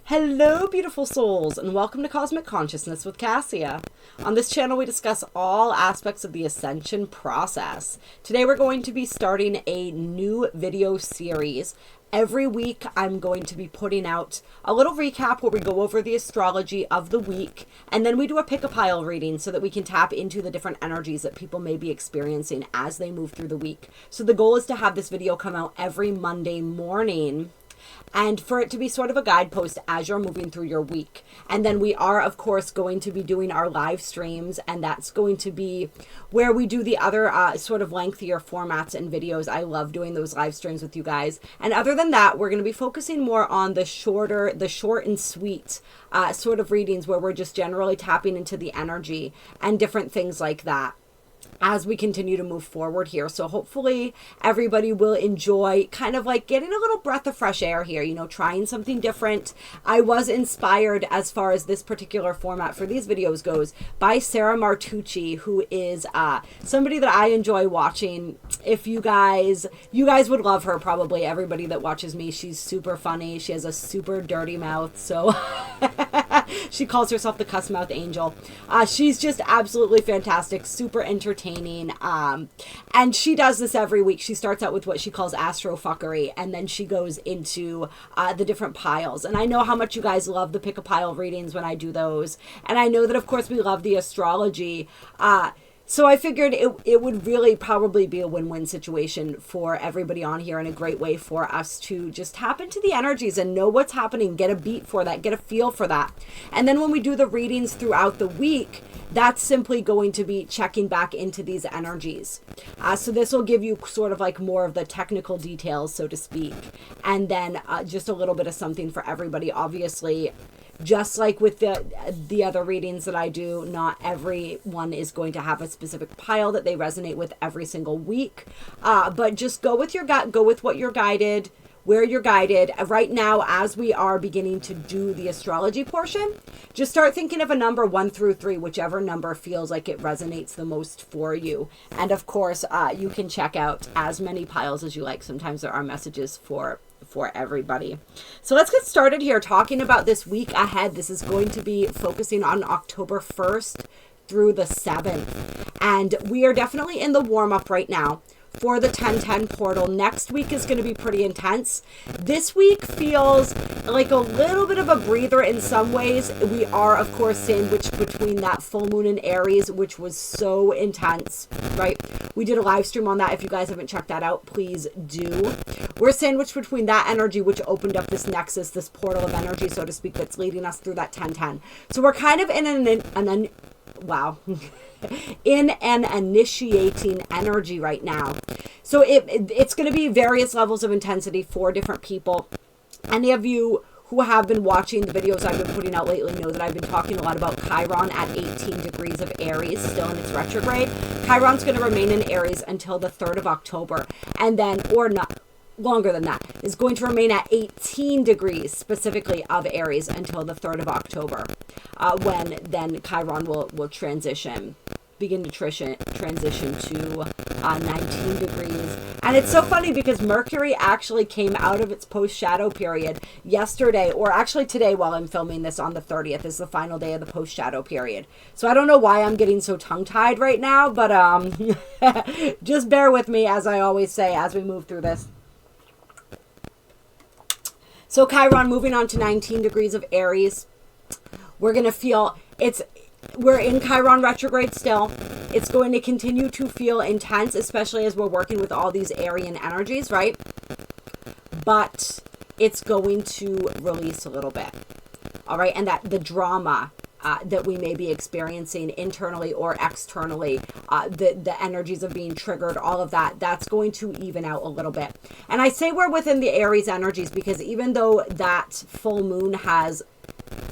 Hello, beautiful souls, and welcome to Cosmic Consciousness with Kassia. On this channel, we discuss all aspects of the ascension process. Today, we're going to be starting a new video series. Every week, I'm going to be putting out a little recap where we go over the astrology of the week, and then we do a pick-a-pile reading so that we can tap into the different energies that people may be experiencing as they move through the week. So the goal is to have this video come out every Monday morning, and for it to be sort of a guidepost as you're moving through your week. And then we are, of course, going to be doing our live streams, and that's going to be where we do the other sort of lengthier formats and videos. I love doing those live streams with you guys. And other than that, we're going to be focusing more on the short and sweet sort of readings where we're just generally tapping into the energy and different things like that as we continue to move forward here. So hopefully everybody will enjoy kind of like getting a little breath of fresh air here, you know, trying something different. I was inspired as far as this particular format for these videos goes by Sarah Martucci, who is somebody that I enjoy watching. If you guys would love her, probably everybody that watches me. She's super funny. She has a super dirty mouth. So she calls herself the cuss mouth angel. She's just absolutely fantastic, super entertaining. And she does this every week. She starts out with what she calls Astro fuckery, and then she goes into the different piles. And I know how much you guys love the pick-a-pile readings when I do those. And I know that, of course, we love the astrology. So I figured it would really probably be a win-win situation for everybody on here, and a great way for us to just tap into the energies and know what's happening, get a beat for that, get a feel for that. And then when we do the readings throughout the week, that's simply going to be checking back into these energies. So this will give you sort of like more of the technical details, so to speak, and then just a little bit of something for everybody. Obviously, just like with the other readings that I do, not everyone is going to have a specific pile that they resonate with every single week. But just go with your gut, go with what you're guided, where you're guided. Right now, as we are beginning to do the astrology portion, just start thinking of a number 1 through 3, whichever number feels like it resonates the most for you. And of course, you can check out as many piles as you like. Sometimes there are messages for everybody. So let's get started here talking about this week ahead. This is going to be focusing on October 1st through the 7th. And we are definitely in the warm-up right now for the 1010 portal. Next week is going to be pretty intense. This week feels like a little bit of a breather in some ways. We are, of course, sandwiched between that full moon in Aries, which was so intense, right? We did a live stream on that. If you guys haven't checked that out, please do. We're sandwiched between that energy, which opened up this nexus, this portal of energy, so to speak, that's leading us through that 1010. So we're kind of in in an initiating energy right now. So it's going to be various levels of intensity for different people. Any of you who have been watching the videos I've been putting out lately know that I've been talking a lot about Chiron at 18 degrees of Aries, still in its retrograde. Chiron's going to remain in Aries until the 3rd of October, and then, or not, longer than that, is going to remain at 18 degrees specifically of Aries until the 3rd of October, when then Chiron will begin to transition to 19 degrees. And it's so funny because Mercury actually came out of its post-shadow period yesterday, or actually today while I'm filming this on the 30th is the final day of the post-shadow period. So I don't know why I'm getting so tongue-tied right now, but just bear with me, as I always say, as we move through this. So Chiron moving on to 19 degrees of Aries. We're going to feel we're in Chiron retrograde still. It's going to continue to feel intense, especially as we're working with all these Aryan energies, right? But it's going to release a little bit. All right. And that the drama that we may be experiencing internally or externally, the energies of being triggered, all of that, that's going to even out a little bit. And I say we're within the Aries energies because even though that full moon has,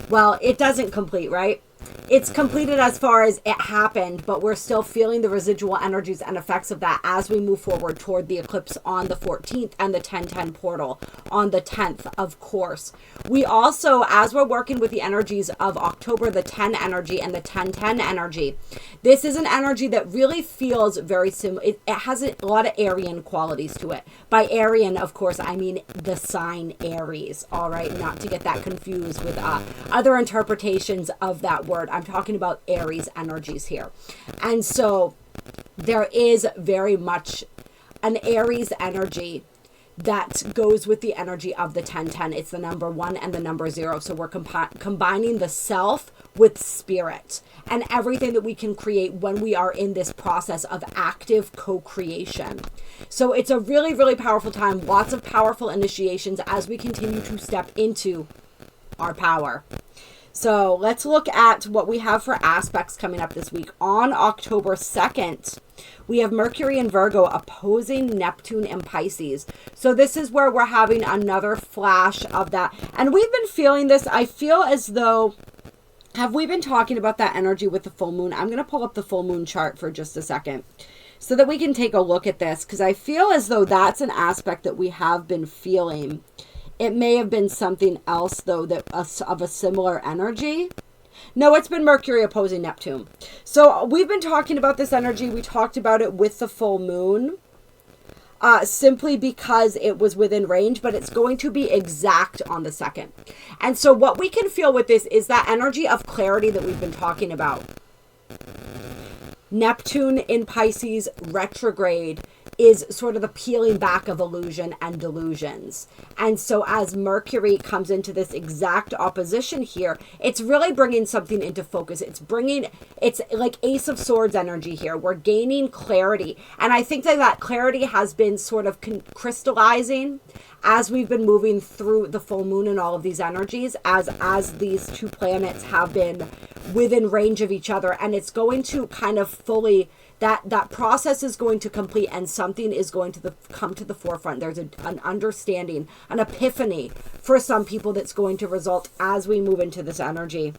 well, it doesn't complete, right? it's completed as far as it happened, but we're still feeling the residual energies and effects of that as we move forward toward the eclipse on the 14th and the 1010 portal on the 10th, of course. We also, as we're working with the energies of October, the 10 energy and the 1010 energy, this is an energy that really feels very similar. It has a lot of Aryan qualities to it. By Aryan, of course, I mean the sign Aries, all right? Not to get that confused with other interpretations of that word. I'm talking about Aries energies here. And so there is very much an Aries energy that goes with the energy of the 1010. It's the number 1 and the number 0. So we're combining the self with spirit and everything that we can create when we are in this process of active co-creation. So it's a really, really powerful time. Lots of powerful initiations as we continue to step into our power. So let's look at what we have for aspects coming up this week. On October 2nd, we have Mercury in Virgo opposing Neptune in Pisces. So this is where we're having another flash of that. And we've been feeling this. I feel as though, have we been talking about that energy with the full moon? I'm going to pull up the full moon chart for just a second so that we can take a look at this, because I feel as though that's an aspect that we have been feeling. It may have been something else, though, that of a similar energy. No, it's been Mercury opposing Neptune. So we've been talking about this energy. We talked about it with the full moon, simply because it was within range, but it's going to be exact on the 2nd. And so what we can feel with this is that energy of clarity that we've been talking about. Neptune in Pisces retrograde is sort of the peeling back of illusion and delusions. And so as Mercury comes into this exact opposition here, it's really bringing something into focus. It's like Ace of Swords energy here. We're gaining clarity. And I think that clarity has been sort of crystallizing as we've been moving through the full moon and all of these energies, as these two planets have been within range of each other. And it's going to kind of fully, that process is going to complete, and something is going to come to the forefront. There's an understanding, an epiphany for some people that's going to result as we move into this energy.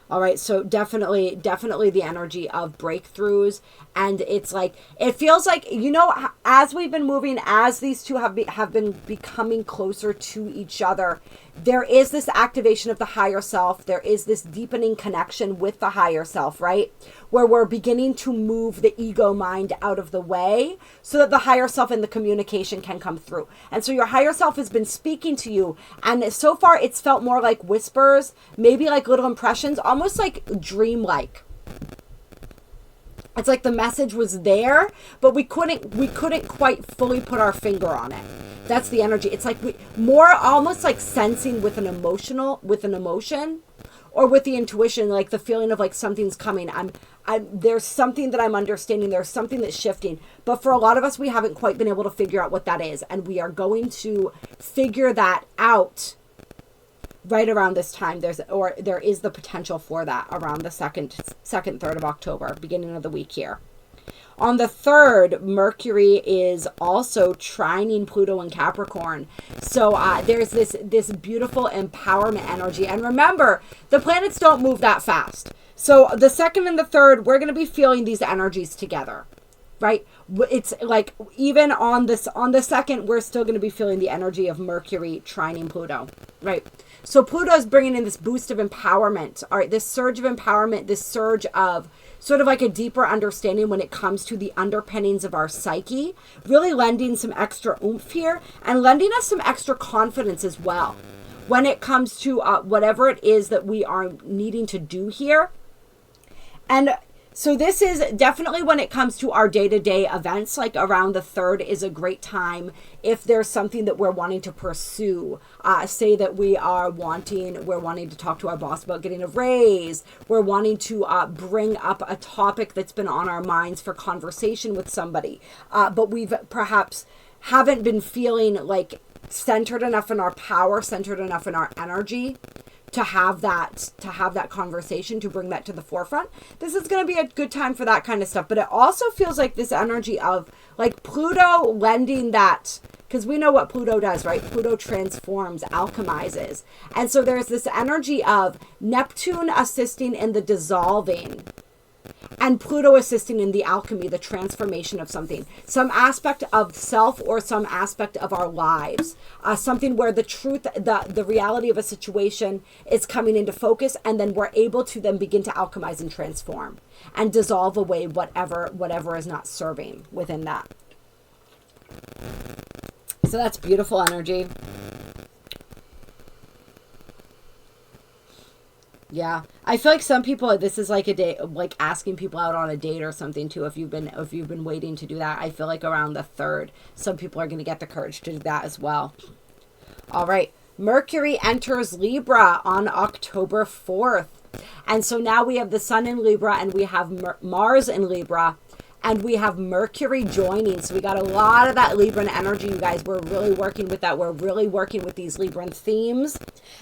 All right, so definitely the energy of breakthroughs. And it's like, it feels like, you know, as we've been moving, as these two have been becoming closer to each other, there is this activation of the higher self. There is this deepening connection with the higher self, right? Where we're beginning to move the ego mind out of the way so that the higher self and the communication can come through. And so your higher self has been speaking to you. And so far it's felt more like whispers, maybe like little impressions, almost like dreamlike. It's like the message was there, but we couldn't quite fully put our finger on it. That's the energy. It's like almost like sensing with an emotion, or with the intuition, like the feeling of like something's coming. There's something that I'm understanding. There's something that's shifting. But for a lot of us, we haven't quite been able to figure out what that is. And we are going to figure that out right around this time. There is the potential for that around the 3rd of October, beginning of the week here. On the 3rd, Mercury is also trining Pluto in Capricorn. So there's this beautiful empowerment energy. And remember, the planets don't move that fast. So the 2nd and the 3rd, we're going to be feeling these energies together, right? It's like even on the 2nd, we're still going to be feeling the energy of Mercury trining Pluto, right? So Pluto is bringing in this boost of empowerment, all right, this surge of empowerment, this surge of sort of like a deeper understanding when it comes to the underpinnings of our psyche, really lending some extra oomph here and lending us some extra confidence as well when it comes to whatever it is that we are needing to do here. And so this is definitely when it comes to our day-to-day events, like around the 3rd is a great time if there's something that we're wanting to pursue. Say that we're wanting to talk to our boss about getting a raise. We're wanting to bring up a topic that's been on our minds for conversation with somebody. But we've perhaps haven't been feeling like centered enough in our power, centered enough in our energy to have that conversation, to bring that to the forefront. This is going to be a good time for that kind of stuff. But it also feels like this energy of like Pluto lending that because we know what Pluto does, right? Pluto transforms, alchemizes. And so there's this energy of Neptune assisting in the dissolving and Pluto assisting in the alchemy, the transformation of something, some aspect of self or some aspect of our lives, something where the truth, the reality of a situation is coming into focus, and then we're able to then begin to alchemize and transform and dissolve away whatever is not serving within that. So that's beautiful energy. Yeah, I feel like some people, this is like a date, like asking people out on a date or something too. If you've been waiting to do that, I feel like around the 3rd, some people are going to get the courage to do that as well. All right, Mercury enters Libra on October 4th. And so now we have the Sun in Libra, and we have Mars in Libra, and we have Mercury joining. So we got a lot of that Libran energy, you guys. We're really working with that. We're really working with these Libran themes.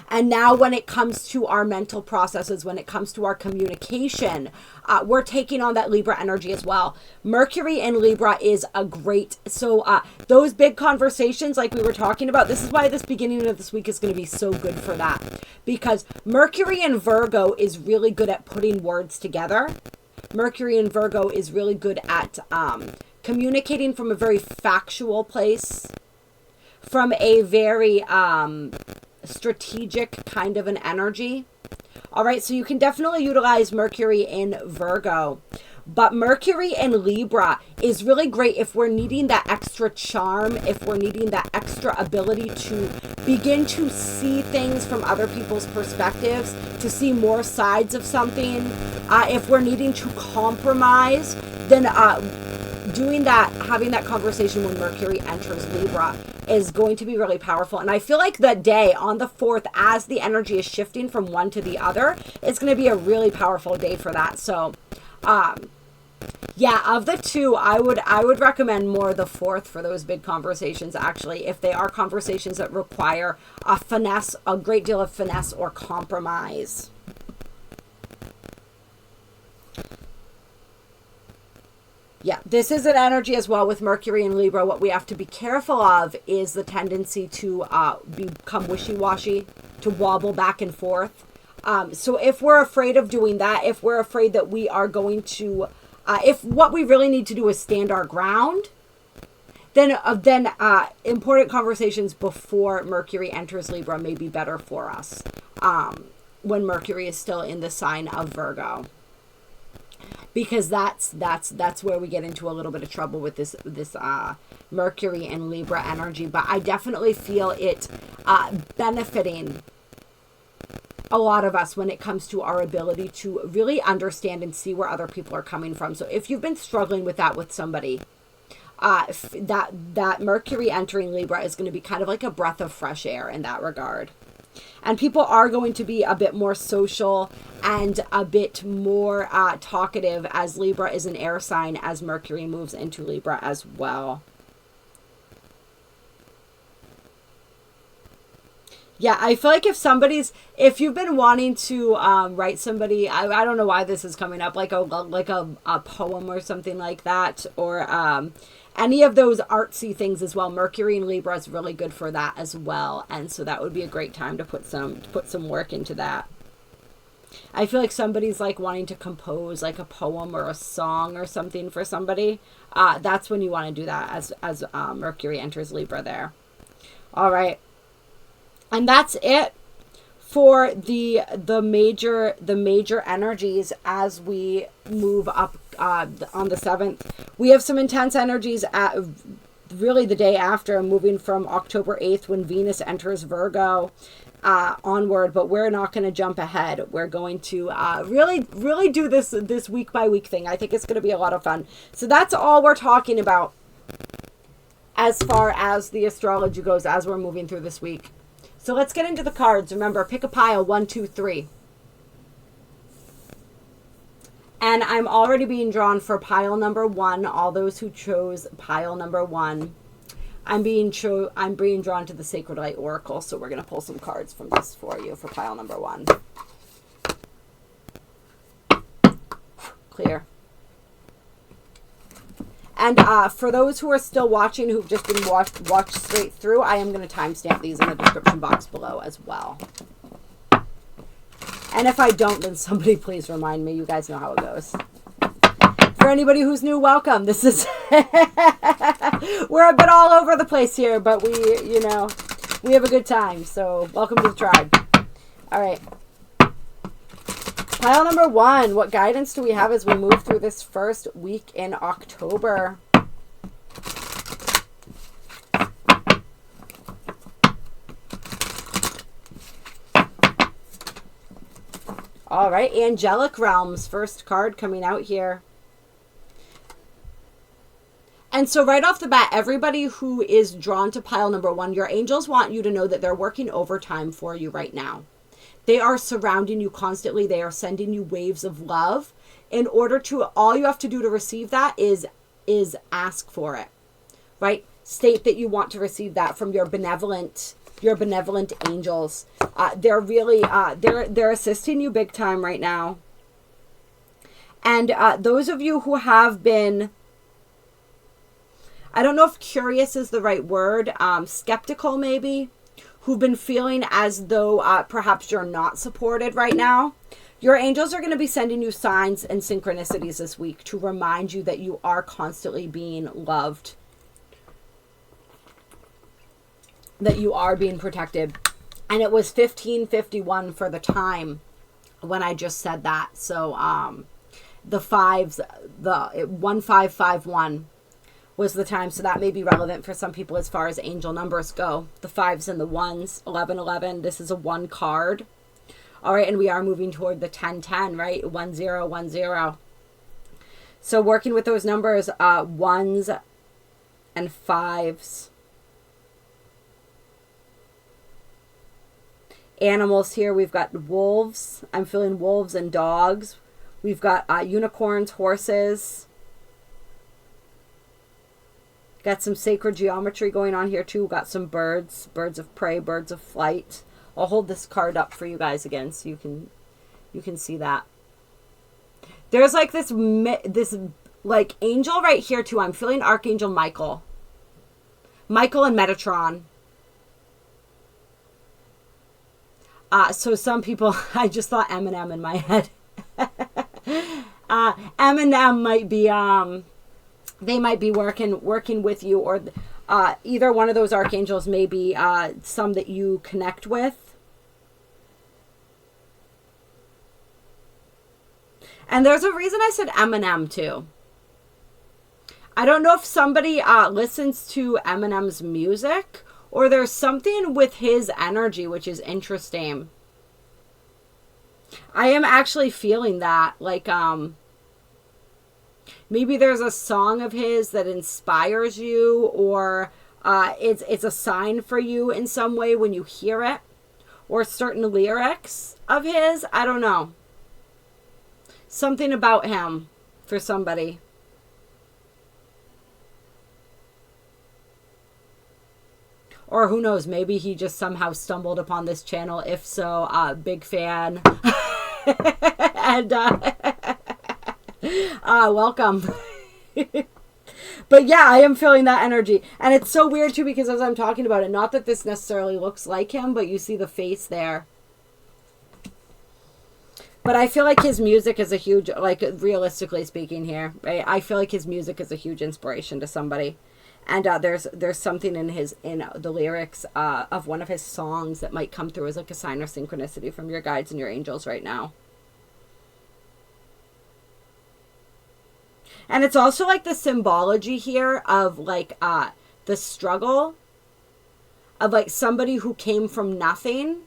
And now when it comes to our mental processes, when it comes to our communication, we're taking on that Libra energy as well. Mercury in Libra is a great, so those big conversations like we were talking about, this is why this beginning of this week is going to be so good for that. Because Mercury in Virgo is really good at putting words together. Mercury in Virgo is really good at communicating from a very factual place, from a very strategic kind of an energy. All right, so you can definitely utilize Mercury in Virgo. But Mercury in Libra is really great if we're needing that extra charm, if we're needing that extra ability to begin to see things from other people's perspectives, to see more sides of something. If we're needing to compromise, then doing that, having that conversation when Mercury enters Libra is going to be really powerful. And I feel like that day on the 4th, as the energy is shifting from one to the other, it's going to be a really powerful day for that. So yeah, of the two, I would recommend more the 4th for those big conversations, actually, if they are conversations that require a finesse, a great deal of finesse or compromise. Yeah, this is an energy as well with Mercury in Libra. What we have to be careful of is the tendency to become wishy-washy, to wobble back and forth. So if we're afraid of doing that, if we're afraid that we are going to, if what we really need to do is stand our ground, then important conversations before Mercury enters Libra may be better for us when Mercury is still in the sign of Virgo. Because that's where we get into a little bit of trouble with this Mercury and Libra energy. But I definitely feel it benefiting a lot of us when it comes to our ability to really understand and see where other people are coming from. So if you've been struggling with that with somebody, that Mercury entering Libra is going to be kind of like a breath of fresh air in that regard. And people are going to be a bit more social and a bit more talkative, as Libra is an air sign, as Mercury moves into Libra as well. Yeah, I feel like if you've been wanting to write somebody, I don't know why this is coming up, like a poem or something like that, or any of those artsy things as well. Mercury in Libra is really good for that as well, and so that would be a great time to put some work into that. I feel like somebody's like wanting to compose like a poem or a song or something for somebody. That's when you want to do that as Mercury enters Libra there. All right. And that's it for the major energies as we move up on the 7th. We have some intense energies at really the day after, moving from October 8th when Venus enters Virgo onward, but we're not going to jump ahead. We're going to really do this week by week thing. I think it's going to be a lot of fun. So that's all we're talking about as far as the astrology goes as we're moving through this week. So let's get into the cards. Remember, pick a pile, 1, 2, 3. And I'm already being drawn for pile number 1. All those who chose pile number 1. I'm being drawn to the Sacred Light Oracle. So we're going to pull some cards from this for you for pile number 1. Clear. And for those who are still watching, who've just been watched straight through, I am going to timestamp these in the description box below as well. And if I don't, then somebody please remind me. You guys know how it goes. For anybody who's new, welcome. This is we're a bit all over the place here, but we have a good time. So welcome to the tribe. All right. Pile number 1. What guidance do we have as we move through this first week in October? All right, Angelic Realms, first card coming out here. And so right off the bat, everybody who is drawn to pile number 1, your angels want you to know that they're working overtime for you right now. They are surrounding you constantly. They are sending you waves of love. In order to, all you have to do to receive that is ask for it, right? State that you want to receive that from your benevolent angels. They're really, they're assisting you big time right now. And those of you who have been, I don't know if curious is the right word, skeptical maybe, who've been feeling as though perhaps you're not supported right now, your angels are going to be sending you signs and synchronicities this week to remind you that you are constantly being loved, that you are being protected. And it was 1551 for the time when I just said that. So the 1551 was the time. So that may be relevant for some people as far as angel numbers go. The 5s and the 1s, 1111. This is a 1 card. All right, and we are moving toward the 1010, right? 1010. So working with those numbers, 1s and 5s. Animals here, we've got wolves. I'm feeling wolves and dogs. We've got unicorns, horses. Got some sacred geometry going on here too. Got some birds, birds of prey, birds of flight. I'll hold this card up for you guys again so you can see that. There's like this like angel right here too. I'm feeling Archangel Michael. Michael and Metatron. So some people, I just thought Eminem in my head. Eminem might be, they might be working with you, or either one of those archangels may be some that you connect with. And there's a reason I said Eminem too. I don't know if somebody listens to Eminem's music, or there's something with his energy which is interesting. I am actually feeling that. Like, maybe there's a song of his that inspires you, or it's a sign for you in some way when you hear it, or certain lyrics of his. I don't know. Something about him for somebody. Or who knows, maybe he just somehow stumbled upon this channel. If so, big fan. And welcome. But yeah, I am feeling that energy. And it's so weird too, because as I'm talking about it, not that this necessarily looks like him, but you see the face there. But I feel like his music is a huge, like realistically speaking here, right? I feel like his music is a huge inspiration to somebody. And there's something in the lyrics of one of his songs that might come through as like a sign or synchronicity from your guides and your angels right now. And it's also like the symbology here of like the struggle of like somebody who came from nothing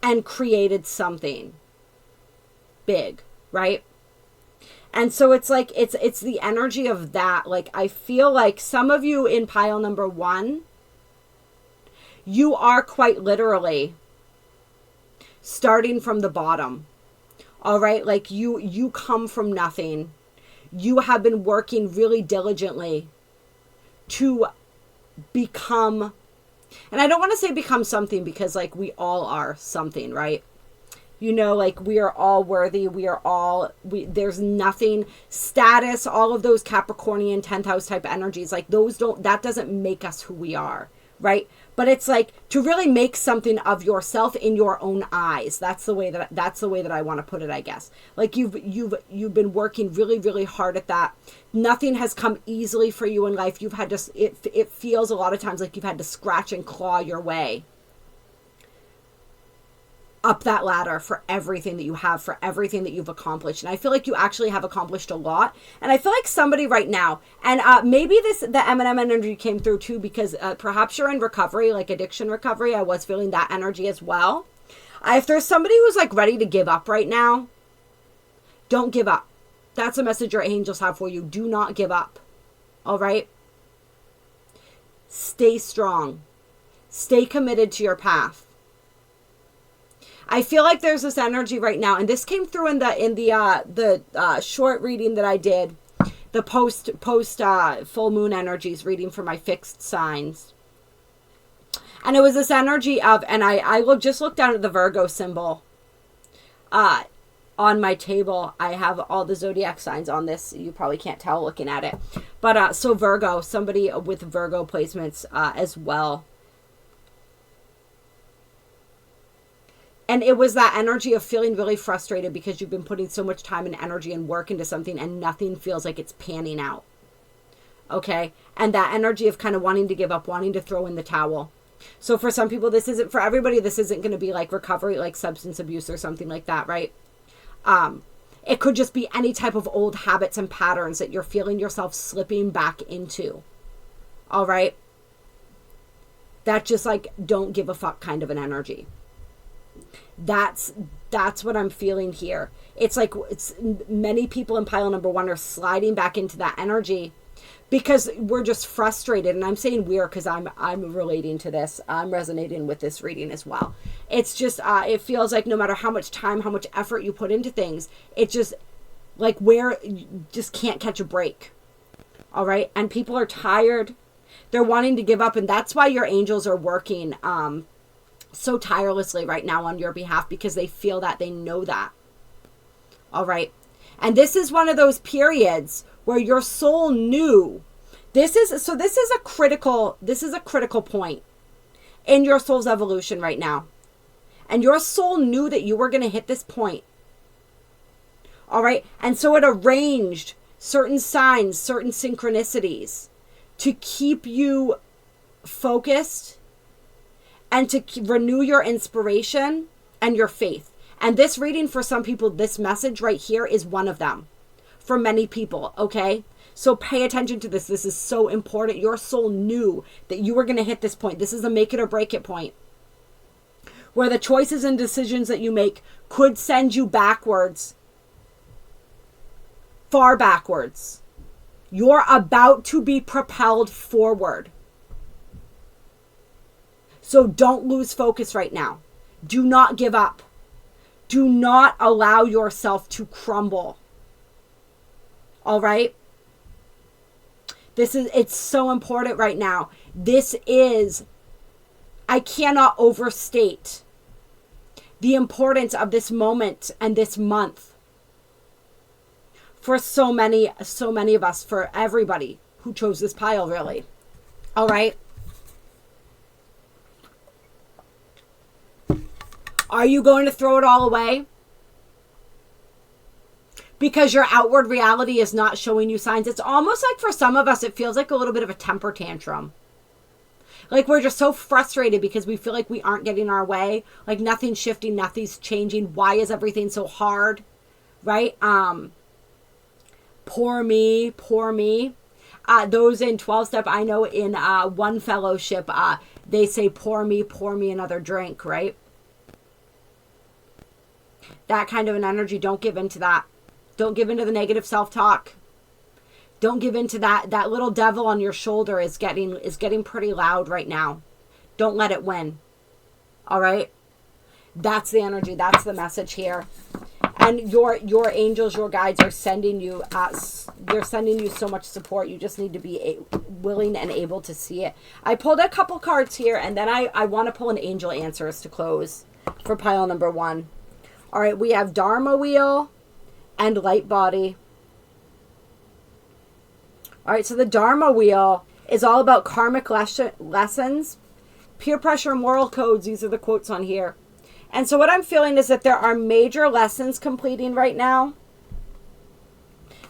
and created something big, right? And so it's like, it's the energy of that. Like, I feel like some of you in pile number 1, you are quite literally starting from the bottom. All right. Like you come from nothing. You have been working really diligently to become, and I don't want to say become something, because like we all are something, right? You know, like we are all worthy. There's nothing, status, all of those Capricornian 10th house type energies, like that doesn't make us who we are, right? But it's like to really make something of yourself in your own eyes. That's the way that I want to put it, I guess. Like you've been working really, really hard at that. Nothing has come easily for you in life. You've had to, it feels a lot of times like you've had to scratch and claw your way up that ladder for everything that you have, for everything that you've accomplished. And I feel like you actually have accomplished a lot. And I feel like somebody right now, and maybe the M&M energy came through too, because perhaps you're in recovery, like addiction recovery. I was feeling that energy as well. If there's somebody who's like ready to give up right now, don't give up. That's a message your angels have for you. Do not give up. All right? Stay strong. Stay committed to your path. I feel like there's this energy right now, and this came through in the short reading that I did, the post full moon energies reading for my fixed signs, and it was this energy of, and I just looked down at the Virgo symbol, on my table. I have all the zodiac signs on this. You probably can't tell looking at it, but so Virgo, somebody with Virgo placements as well. And it was that energy of feeling really frustrated because you've been putting so much time and energy and work into something and nothing feels like it's panning out. Okay? And that energy of kind of wanting to give up, wanting to throw in the towel. So for some people, this isn't, for everybody, this isn't going to be like recovery, like substance abuse or something like that, right? It could just be any type of old habits and patterns that you're feeling yourself slipping back into. All right? That just like, don't give a fuck kind of an energy. That's what I'm feeling here. It's like many people in pile number one are sliding back into that energy because we're just frustrated. And I'm saying we're because I'm relating to this. I'm resonating with this reading as well. It's just it feels like no matter how much time, how much effort you put into things, it just like where you just can't catch a break. All right, and people are tired. They're wanting to give up, and that's why your angels are working so tirelessly right now on your behalf, because they feel that, they know that. All right. And this is one of those periods where your soul knew this is a critical point in your soul's evolution right now. And your soul knew that you were going to hit this point. All right. And so it arranged certain signs, certain synchronicities to keep you focused and to renew your inspiration and your faith. And this reading for some people, this message right here is one of them for many people, okay? So pay attention to this. This is so important. Your soul knew that you were going to hit this point. This is a make it or break it point where the choices and decisions that you make could send you backwards, far backwards. You're about to be propelled forward. So don't lose focus right now. Do not give up. Do not allow yourself to crumble. All right? It's so important right now. I cannot overstate the importance of this moment and this month for so many of us, for everybody who chose this pile, really. All right? Are you going to throw it all away? Because your outward reality is not showing you signs. It's almost like for some of us, it feels like a little bit of a temper tantrum. Like we're just so frustrated because we feel like we aren't getting our way. Like nothing's shifting, nothing's changing. Why is everything so hard? Right? Poor me, poor me. Those in 12-step, I know in one fellowship, they say, pour me another drink, right? That kind of an energy. Don't give into that. Don't give into the negative self-talk. Don't give into that. That little devil on your shoulder is getting pretty loud right now. Don't let it win. All right? That's the energy. That's the message here. And your angels, your guides are sending you, they're sending you so much support. You just need to be willing and able to see it. I pulled a couple cards here, and then I want to pull an angel answers to close for pile number one. All right, we have Dharma wheel and light body. All right, so the Dharma wheel is all about karmic lessons, peer pressure, moral codes. These are the quotes on here. And so what I'm feeling is that there are major lessons completing right now.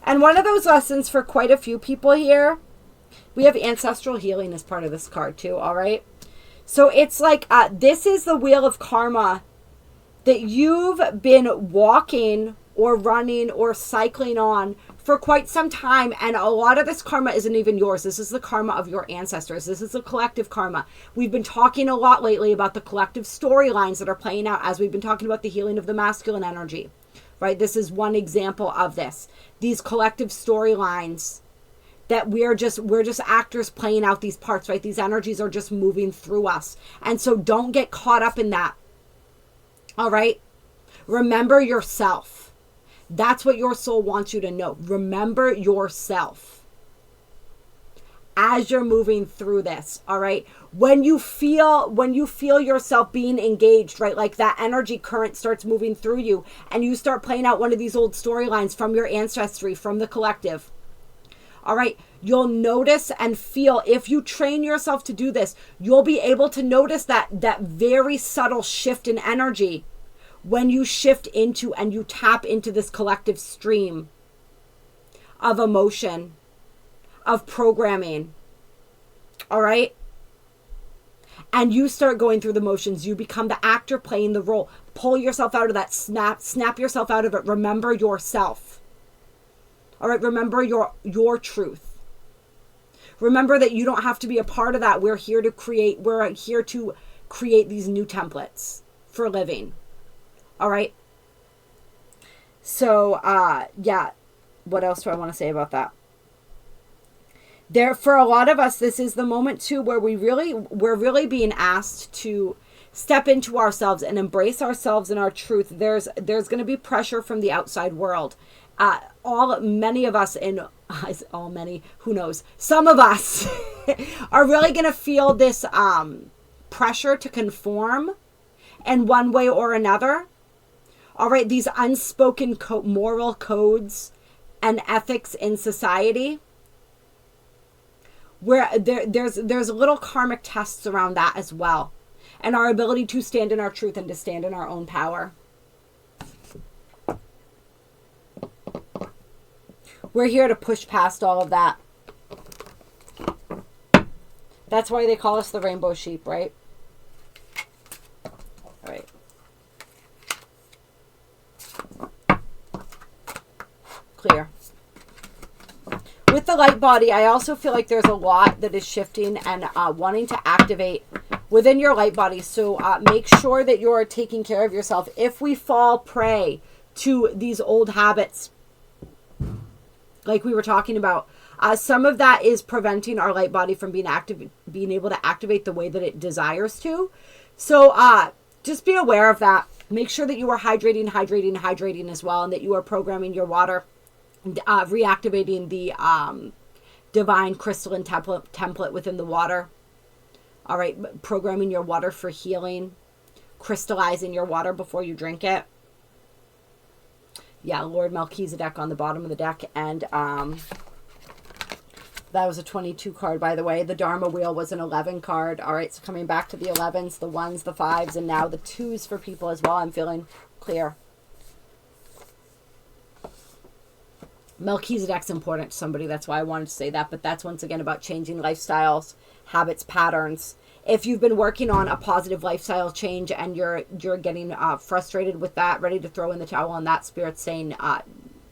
And one of those lessons for quite a few people here, we have ancestral healing as part of this card too, all right? So it's like this is the wheel of karma that you've been walking or running or cycling on for quite some time, and a lot of this karma isn't even yours. This is the karma of your ancestors. This is the collective karma. We've been talking a lot lately about the collective storylines that are playing out as we've been talking about the healing of the masculine energy, right? This is one example of this. These collective storylines that we're just actors playing out these parts, right? These energies are just moving through us. And so don't get caught up in that. All right? Remember yourself. That's what your soul wants you to know. Remember yourself as you're moving through this, all right? When you feel yourself being engaged, right? Like that energy current starts moving through you and you start playing out one of these old storylines from your ancestry, from the collective. All right, you'll notice and feel, if you train yourself to do this, you'll be able to notice that very subtle shift in energy when you shift into and you tap into this collective stream of emotion, of programming. All right? And you start going through the motions. You become the actor playing the role. Pull yourself out of that. Snap yourself out of it. Remember yourself. All right, remember your truth. Remember that you don't have to be a part of that. We're here to create these new templates for living. All right? So, yeah, what else do I want to say about that? For a lot of us, this is the moment too where we're really being asked to step into ourselves and embrace ourselves and our truth. There's going to be pressure from the outside world. Many of us, who knows, some of us are really going to feel this pressure to conform in one way or another. All right, these unspoken moral codes and ethics in society, where there's little karmic tests around that as well, and our ability to stand in our truth and to stand in our own power. We're here to push past all of that. That's why they call us the rainbow sheep, right? All right. Clear. With the light body, I also feel like there's a lot that is shifting and wanting to activate within your light body. So make sure that you're taking care of yourself. If we fall prey to these old habits, like we were talking about, some of that is preventing our light body from being able to activate the way that it desires to. So just be aware of that. Make sure that you are hydrating as well, and that you are programming your water, reactivating the divine crystalline template within the water. All right, programming your water for healing, crystallizing your water before you drink it. Yeah, Lord Melchizedek on the bottom of the deck. And that was a 22 card, by the way. The Dharma wheel was an 11 card. All right, so coming back to the 11s, the 1s, the 5s, and now the 2s for people as well. I'm feeling clear. Melchizedek's important to somebody. That's why I wanted to say that. But that's once again about changing lifestyles, habits, patterns. If you've been working on a positive lifestyle change and you're getting frustrated with that, ready to throw in the towel on that, Spirit's saying,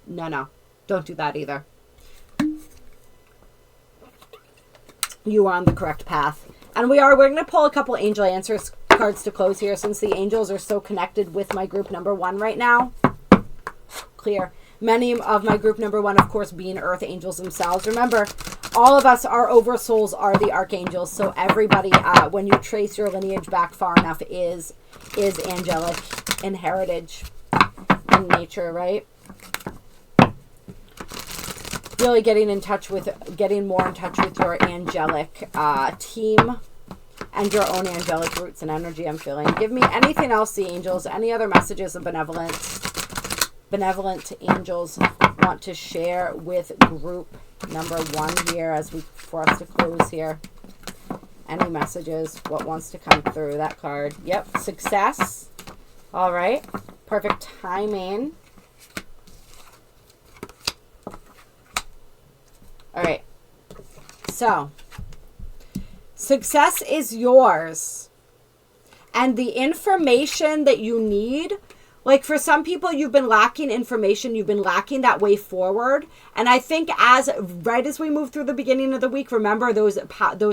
no, don't do that either. You are on the correct path. And we're going to pull a couple angel answers cards to close here, since the angels are so connected with my group number 1 right now. Clear. Many of my group number 1, of course, being earth angels themselves. Remember, all of us, our oversouls are the archangels. So everybody, when you trace your lineage back far enough, is angelic in heritage and nature, right? Really getting more in touch with your angelic team and your own angelic roots and energy I'm feeling. Give me anything else, the angels, any other messages of benevolent angels want to share with group number 1 here as for us to close here. Any messages, what wants to come through that card? Yep, success. All right, perfect timing. All right, so success is yours. And the information that you need, like for some people, you've been lacking information. You've been lacking that way forward. And I think right as we move through the beginning of the week, remember those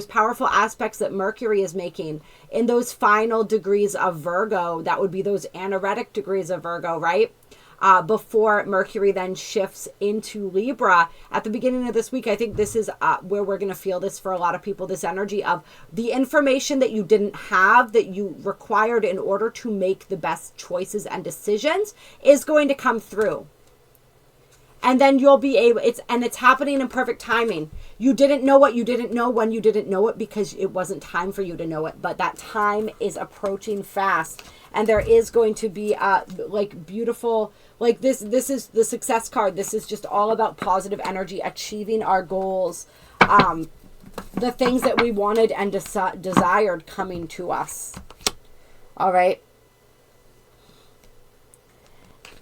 powerful aspects that Mercury is making in those final degrees of Virgo. That would be those anaretic degrees of Virgo, right? Before Mercury then shifts into Libra at the beginning of this week. I think this is where we're going to feel this for a lot of people, this energy of the information that you didn't have, that you required in order to make the best choices and decisions, is going to come through. And then you'll be able, it's happening in perfect timing. You didn't know what you didn't know when you didn't know it because it wasn't time for you to know it. But that time is approaching fast. And there is going to be like beautiful, like this is the success card. This is just all about positive energy, achieving our goals, the things that we wanted and desired coming to us. All right.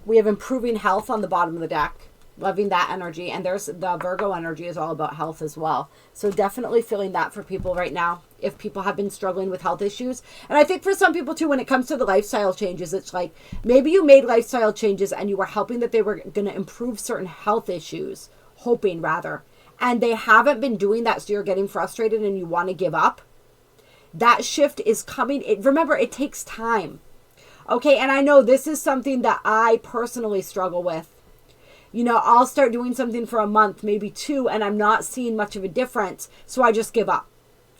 We have improving health on the bottom of the deck. Loving that energy. And there's the Virgo energy is all about health as well. So definitely feeling that for people right now, if people have been struggling with health issues. And I think for some people too, when it comes to the lifestyle changes, it's like maybe you made lifestyle changes and you were hoping that they were going to improve certain health issues, hoping rather, and they haven't been doing that. So you're getting frustrated and you want to give up. That shift is coming. Remember, it takes time. Okay. And I know this is something that I personally struggle with. You know, I'll start doing something for a month, maybe 2, and I'm not seeing much of a difference. So I just give up.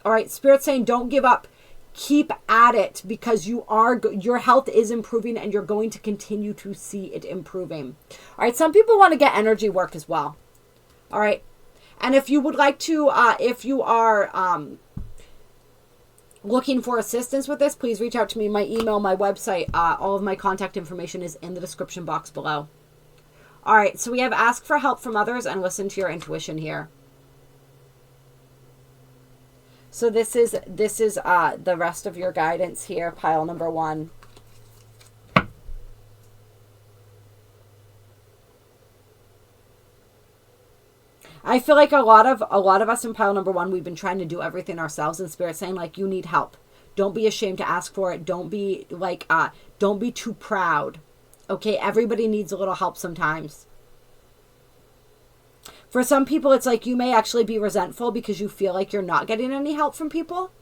All right. Spirit's saying, don't give up. Keep at it because your health is improving and you're going to continue to see it improving. All right. Some people want to get energy work as well. All right. And if you would like to, if you are looking for assistance with this, please reach out to me. My email, my website, all of my contact information is in the description box below. All right, so we have ask for help from others and listen to your intuition here. So this is the rest of your guidance here, pile number 1. I feel like a lot of us in pile number 1, we've been trying to do everything ourselves, and Spirit saying like, you need help. Don't be ashamed to ask for it. Don't be like don't be too proud. Okay, everybody needs a little help sometimes. For some people, it's like you may actually be resentful because you feel like you're not getting any help from people,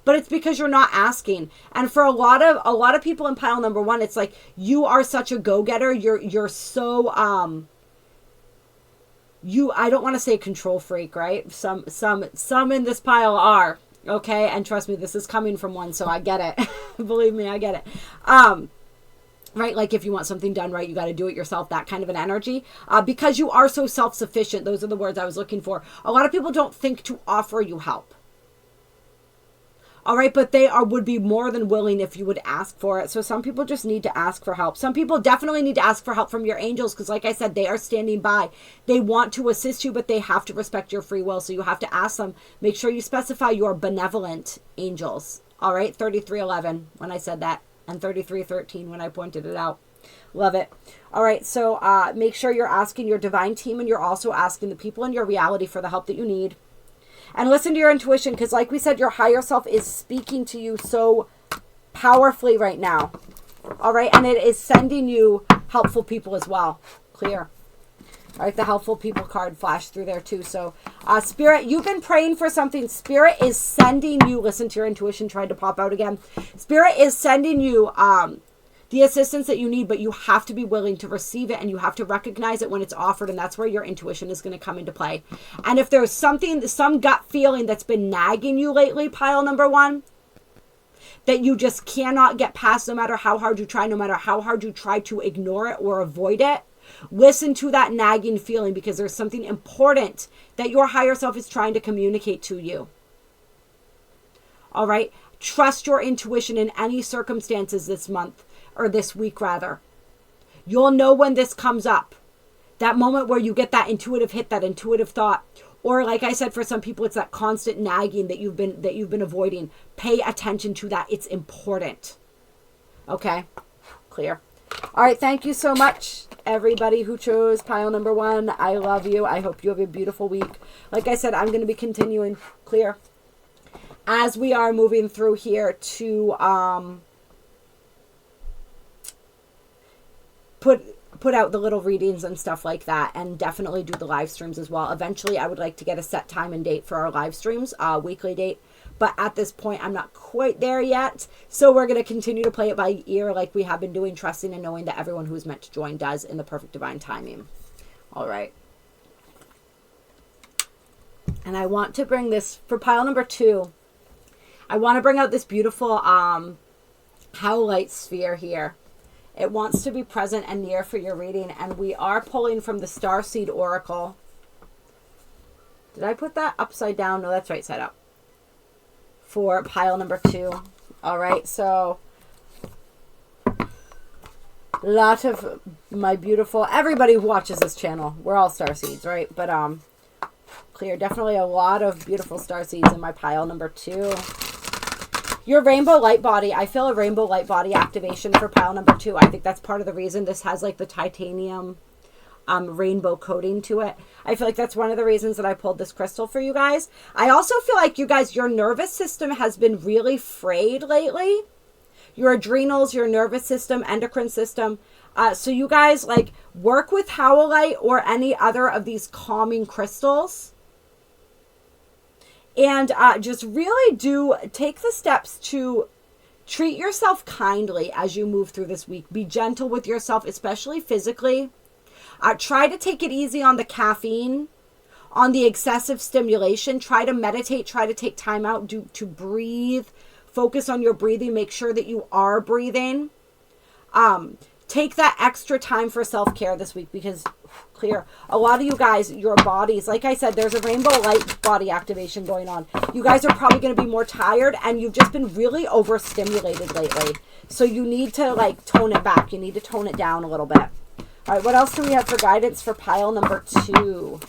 but it's because you're not asking. And for a lot of people in pile number 1, it's like you are such a go-getter. You're so I don't want to say control freak, right? Some in this pile are, okay? And trust me, this is coming from one, so I get it. Believe me, I get it. Right? Like if you want something done right, you got to do it yourself, that kind of an energy. Because you are so self-sufficient, those are the words I was looking for. A lot of people don't think to offer you help. All right, but they would be more than willing if you would ask for it. So some people just need to ask for help. Some people definitely need to ask for help from your angels because like I said, they are standing by. They want to assist you, but they have to respect your free will. So you have to ask them. Make sure you specify your benevolent angels. All right, 3311 when I said that. And 3313 when I pointed it out. Love it. All right, so make sure you're asking your divine team and you're also asking the people in your reality for the help that you need. And listen to your intuition because like we said, your higher self is speaking to you so powerfully right now. All right, and it is sending you helpful people as well. Clear. All right, the helpful people card flashed through there too. So Spirit, you've been praying for something. Spirit is sending you, listen to your intuition, tried to pop out again. Spirit is sending you the assistance that you need, but you have to be willing to receive it and you have to recognize it when it's offered. And that's where your intuition is going to come into play. And if there's some gut feeling that's been nagging you lately, pile number 1, that you just cannot get past no matter how hard you try, no matter how hard you try to ignore it or avoid it, listen to that nagging feeling because there's something important that your higher self is trying to communicate to you. All right. Trust your intuition in any circumstances this month, or this week rather. You'll know when this comes up. That moment where you get that intuitive hit, that intuitive thought. Or like I said, for some people, it's that constant nagging that you've been avoiding. Pay attention to that. It's important. Okay? Clear. All right, thank you so much, everybody who chose pile number 1. I love you. I hope you have a beautiful week. Like I said, I'm going to be continuing. Clear. As we are moving through here to put out the little readings and stuff like that, and definitely do the live streams as well. Eventually, I would like to get a set time and date for our live streams, weekly date. But at this point, I'm not quite there yet. So we're going to continue to play it by ear like we have been doing, trusting and knowing that everyone who's meant to join does in the perfect divine timing. All right. And I want to bring this, for pile number 2, I want to bring out this beautiful Howlite sphere here. It wants to be present and near for your reading. And we are pulling from the Starseed Oracle. Did I put that upside down? No, that's right side up. For pile number 2. All right, so a lot of my beautiful, everybody who watches this channel, we're all starseeds, right? But clear, definitely a lot of beautiful starseeds in my pile number 2. Your rainbow light body, I feel a rainbow light body activation for pile number 2. I think that's part of the reason this has like the titanium rainbow coating to it. I feel like that's one of the reasons that I pulled this crystal for you guys. I also feel like you guys, your nervous system has been really frayed lately. Your adrenals, your nervous system, endocrine system. So you guys like work with howlite or any other of these calming crystals. And just really do take the steps to treat yourself kindly as you move through this week. Be gentle with yourself, especially physically. Try to take it easy on the caffeine, on the excessive stimulation. Try to meditate. Try to take time out to breathe. Focus on your breathing. Make sure that you are breathing. Take that extra time for self-care this week because, clear, a lot of you guys, your bodies, like I said, there's a rainbow light body activation going on. You guys are probably going to be more tired and you've just been really overstimulated lately. So you need to like tone it back. You need to tone it down a little bit. All right, what else do we have for guidance for pile number 2?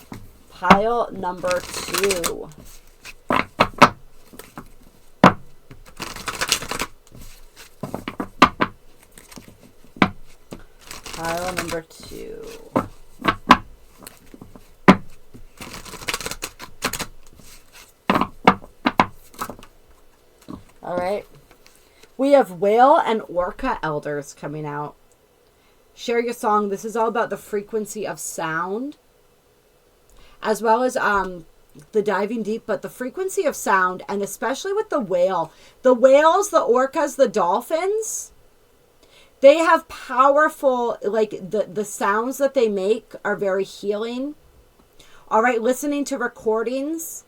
Pile number 2. Pile number 2. All right. We have whale and orca elders coming out. Share your song. This is all about the frequency of sound, as well as the diving deep, but the frequency of sound, and especially with the whale. The whales, the orcas, the dolphins, they have powerful, like the sounds that they make are very healing. All right, listening to recordings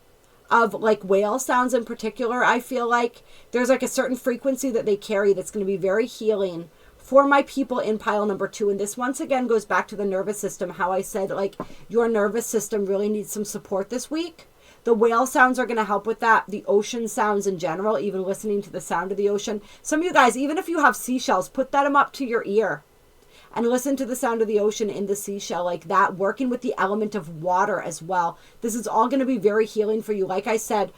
of like whale sounds in particular, I feel like there's like a certain frequency that they carry that's going to be very healing for my people in pile number 2. And this once again goes back to the nervous system, how I said like your nervous system really needs some support this week. The whale sounds are going to help with that. The ocean sounds in general, even listening to the sound of the ocean. Some of you guys, even if you have seashells, put them up to your ear and listen to the sound of the ocean in the seashell like that, working with the element of water as well. This is all going to be very healing for you. Like I said,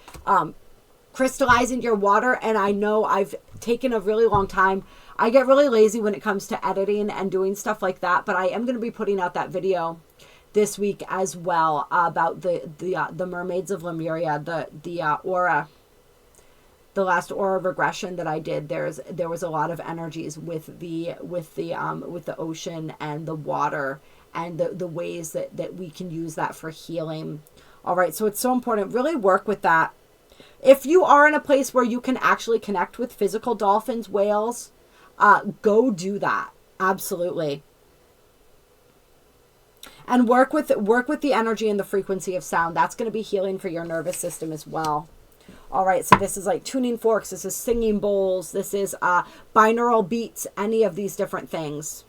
crystallizing your water. And I know I've taken a really long time. I get really lazy when it comes to editing and doing stuff like that, but I am going to be putting out that video this week as well about the mermaids of Lemuria, the aura, the last aura regression that I did. There was a lot of energies with the ocean and the water and the ways that we can use that for healing. All right, so it's so important. Really work with that. If you are in a place where you can actually connect with physical dolphins, whales, go do that. Absolutely. And work with the energy and the frequency of sound. That's going to be healing for your nervous system as well. All right, so this is like tuning forks. This is singing bowls. This is binaural beats, any of these different things.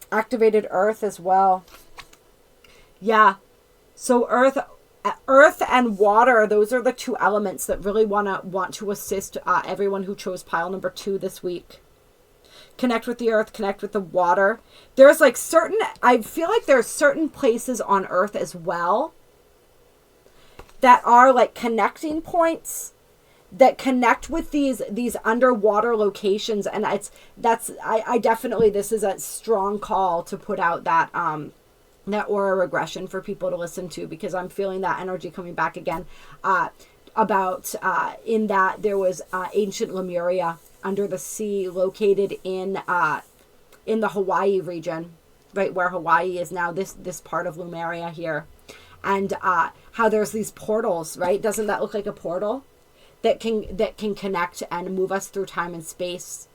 Activated earth as well. Yeah, so earth, Earth and water, those are the two elements that really want to assist everyone who chose pile number 2 this week. Connect with the earth, connect with the water. There's like I feel like there's certain places on Earth as well that are like connecting points that connect with these underwater locations. And I definitely, this is a strong call to put out that aura regression for people to listen to, because I'm feeling that energy coming back again, about in that there was ancient Lemuria under the sea, located in the Hawaii region, right where Hawaii is now, this part of Lemuria here, and how there's these portals, right? Doesn't that look like a portal that can connect and move us through time and space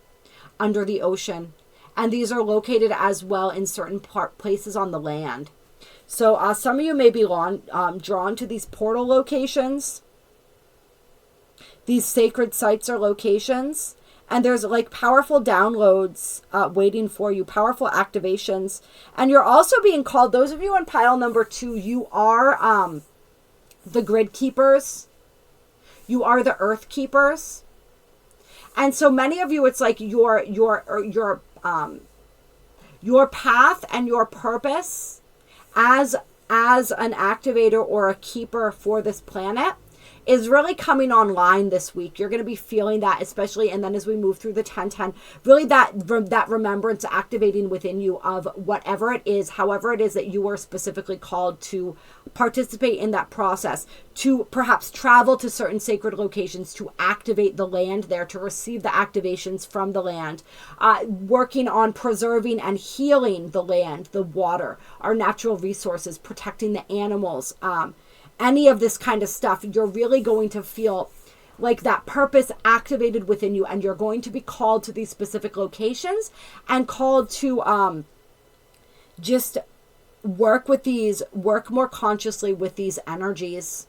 under the ocean? And these are located as well in certain places on the land. So some of you may be drawn to these portal locations, these sacred sites or locations. And there's like powerful downloads waiting for you, powerful activations. And you're also being called, those of you on pile number 2, you are the grid keepers. You are the earth keepers. And so many of you, it's like your path and your purpose as an activator or a keeper for this planet is really coming online this week. You're going to be feeling that, especially, and then as we move through the 10-10, really that remembrance activating within you of whatever it is, however it is that you are specifically called to participate in that process, to perhaps travel to certain sacred locations, to activate the land there, to receive the activations from the land, working on preserving and healing the land, the water, our natural resources, protecting the animals, any of this kind of stuff. You're really going to feel like that purpose activated within you, and you're going to be called to these specific locations and called to just work more consciously with these energies.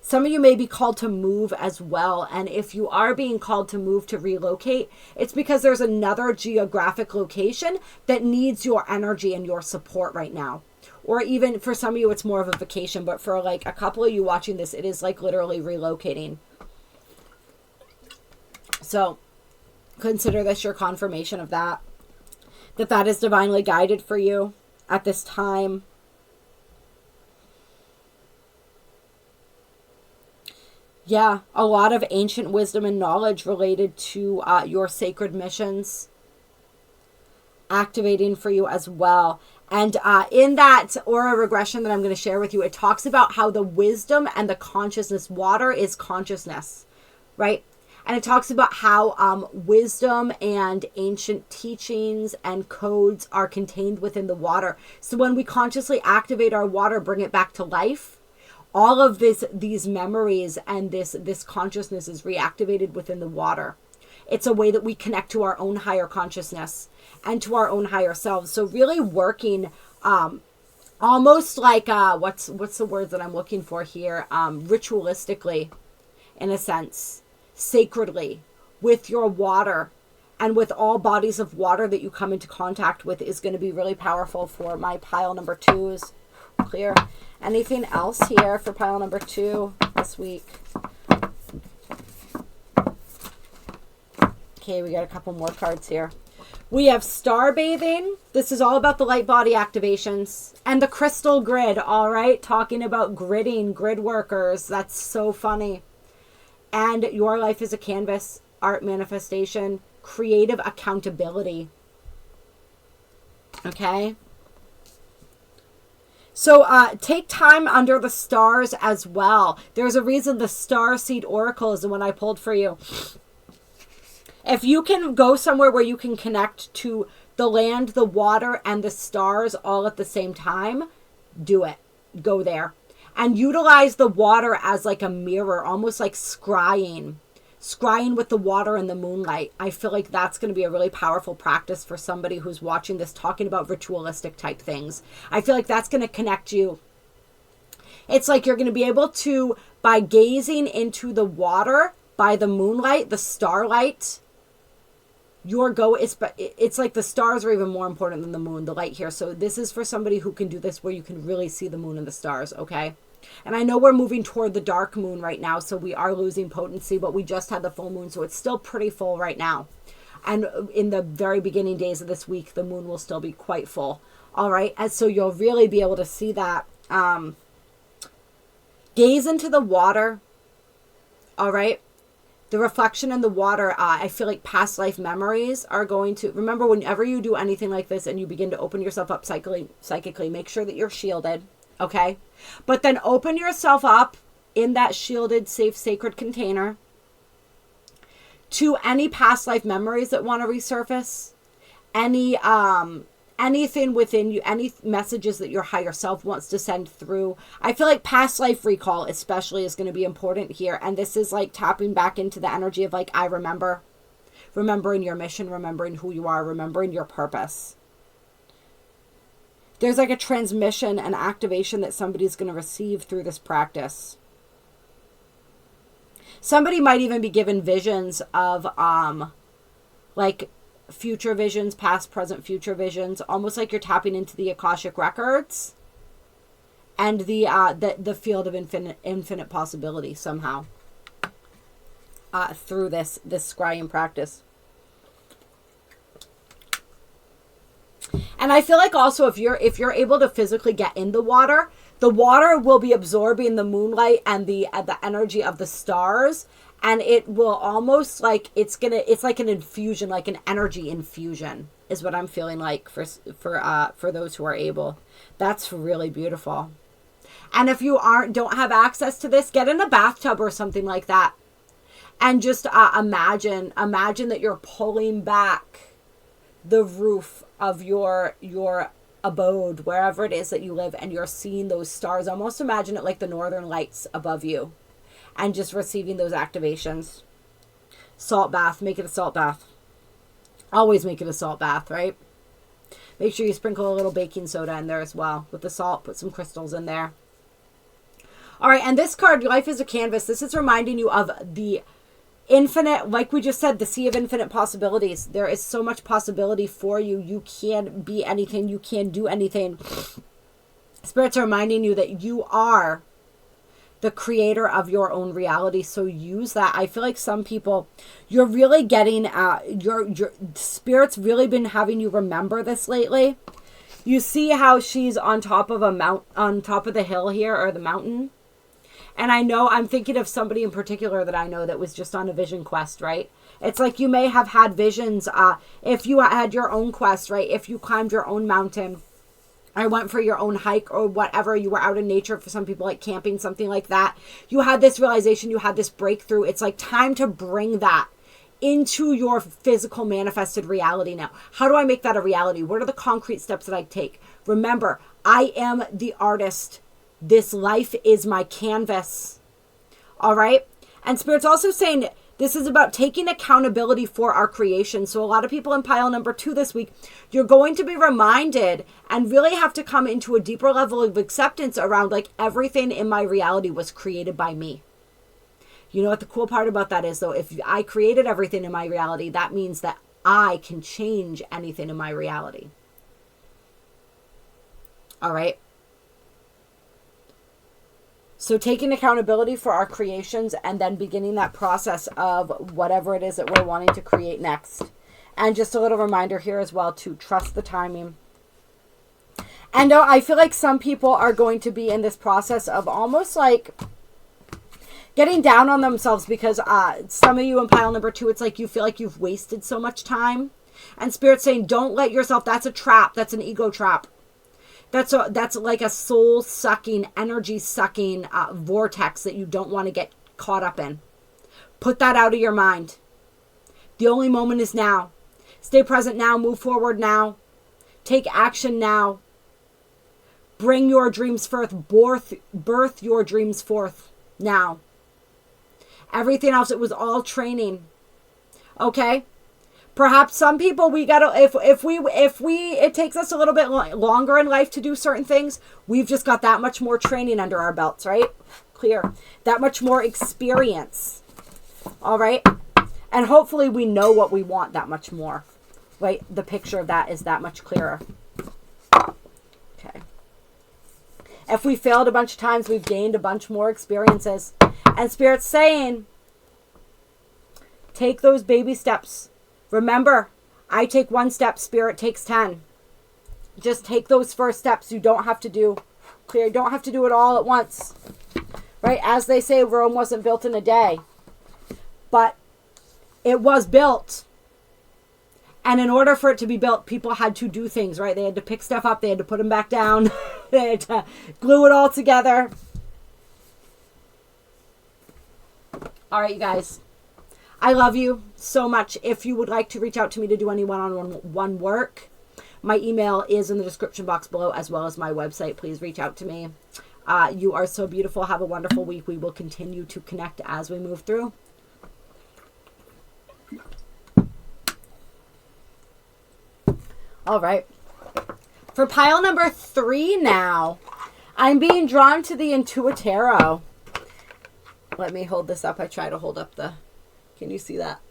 Some of you may be called to move as well. And if you are being called to move, to relocate, it's because there's another geographic location that needs your energy and your support right now. Or even for some of you, it's more of a vacation. But for like a couple of you watching this, it is like literally relocating. So consider this your confirmation of that is divinely guided for you at this time. Yeah, a lot of ancient wisdom and knowledge related to your sacred missions activating for you as well. And in that aura regression that I'm going to share with you, it talks about how the wisdom and the consciousness, water is consciousness, right? And it talks about how wisdom and ancient teachings and codes are contained within the water. So when we consciously activate our water, bring it back to life, all of these memories and this consciousness is reactivated within the water. It's a way that we connect to our own higher consciousness and to our own higher selves. So really working almost like what's the word that I'm looking for here? Ritualistically, in a sense, sacredly, with your water and with all bodies of water that you come into contact with is going to be really powerful for my pile number 2s. Clear. Anything else here for pile number 2 this week? Okay, we got a couple more cards here. We have star bathing. This is all about the light body activations. And the crystal grid, all right? Talking about gridding, grid workers. That's so funny. And your life is a canvas, art manifestation, creative accountability. Okay? So take time under the stars as well. There's a reason the Star Seed Oracle is the one I pulled for you. If you can go somewhere where you can connect to the land, the water, and the stars all at the same time, do it. Go there. And utilize the water as like a mirror, almost like scrying with the water and the moonlight. I feel like that's going to be a really powerful practice for somebody who's watching this, talking about ritualistic type things. I feel like that's going to connect you. It's like you're going to be able to, by gazing into the water, by the moonlight, the starlight, your go is, it's like the stars are even more important than the moon, the light here. So this is for somebody who can do this where you can really see the moon and the stars, okay? And I know we're moving toward the dark moon right now, so we are losing potency, but we just had the full moon, so it's still pretty full right now. And in the very beginning days of this week, the moon will still be quite full. All right, and so you'll really be able to see that. Gaze into the water. All right. The reflection in the water, I feel like past life memories are going to... Remember, whenever you do anything like this and you begin to open yourself up psychically, make sure that you're shielded, okay? But then open yourself up in that shielded, safe, sacred container to any past life memories that want to resurface, anything within you, any messages that your higher self wants to send through. I feel like past life recall especially is going to be important here. And this is like tapping back into the energy of like, I remember, remembering your mission, remembering who you are, remembering your purpose. There's like a transmission and activation that somebody's going to receive through this practice. Somebody might even be given visions of like future visions, past, present, future visions, almost like you're tapping into the Akashic records and the field of infinite possibility somehow through this scrying practice. And I feel like also if you're able to physically get in the water will be absorbing the moonlight and the energy of the stars. And it will almost like, it's like an infusion, like an energy infusion is what I'm feeling like for those who are able. That's really beautiful. And if you don't have access to this, get in a bathtub or something like that. And just imagine that you're pulling back the roof of your abode, wherever it is that you live, and you're seeing those stars. Almost imagine it like the northern lights above you. And just receiving those activations. Salt bath. Make it a salt bath. Always make it a salt bath, right? Make sure you sprinkle a little baking soda in there as well. With the salt, put some crystals in there. All right, and this card, Life is a Canvas. This is reminding you of the infinite, like we just said, the sea of infinite possibilities. There is so much possibility for you. You can be anything. You can do anything. Spirits are reminding you that you are the creator of your own reality. So use that. I feel like some people, you're really getting, your spirit's really been having you remember this lately. You see how she's on top of on top of the hill here, or the mountain. And I know, I'm thinking of somebody in particular that I know that was just on a vision quest, right? It's like you may have had visions, if you had your own quest, right? If you climbed your own mountain, I went for your own hike or whatever, you were out in nature, for some people like camping, something like that. You had this realization, you had this breakthrough. It's like time to bring that into your physical manifested reality now. How do I make that a reality? What are the concrete steps that I take? Remember, I am the artist. This life is my canvas. All right? And Spirit's also saying this is about taking accountability for our creation. So a lot of people in pile number 2 this week, you're going to be reminded and really have to come into a deeper level of acceptance around like everything in my reality was created by me. You know what the cool part about that is though? If I created everything in my reality, that means that I can change anything in my reality. All right? So taking accountability for our creations and then beginning that process of whatever it is that we're wanting to create next. And just a little reminder here as well to trust the timing. And I feel like some people are going to be in this process of almost like getting down on themselves because some of you in pile number 2, it's like you feel like you've wasted so much time. And Spirit's saying, don't let yourself, that's a trap. That's an ego trap. That's like a soul-sucking, energy-sucking vortex that you don't want to get caught up in. Put that out of your mind. The only moment is now. Stay present now. Move forward now. Take action now. Bring your dreams forth. Birth your dreams forth now. Everything else, it was all training. Okay? Perhaps some people, we gotta, if it takes us a little bit longer in life to do certain things, we've just got that much more training under our belts, right? Clear. That much more experience. All right. And hopefully we know what we want that much more, right? The picture of that is that much clearer. Okay. If we failed a bunch of times, we've gained a bunch more experiences. And Spirit's saying, take those baby steps. Remember, I take 1 step, Spirit takes 10. Just take those first steps. You don't have to do clear. You don't have to do it all at once. Right? As they say, Rome wasn't built in a day. But it was built. And in order for it to be built, people had to do things, right? They had to pick stuff up. They had to put them back down. They had to glue it all together. All right, you guys. I love you so much. If you would like to reach out to me to do any one-on-one work, my email is in the description box below, as well as my website. Please reach out to me. You are so beautiful. Have a wonderful week. We will continue to connect as we move through. All right. For pile number 3 now, I'm being drawn to the Intuitero. Let me hold this up. I try to hold up the... Can you see that?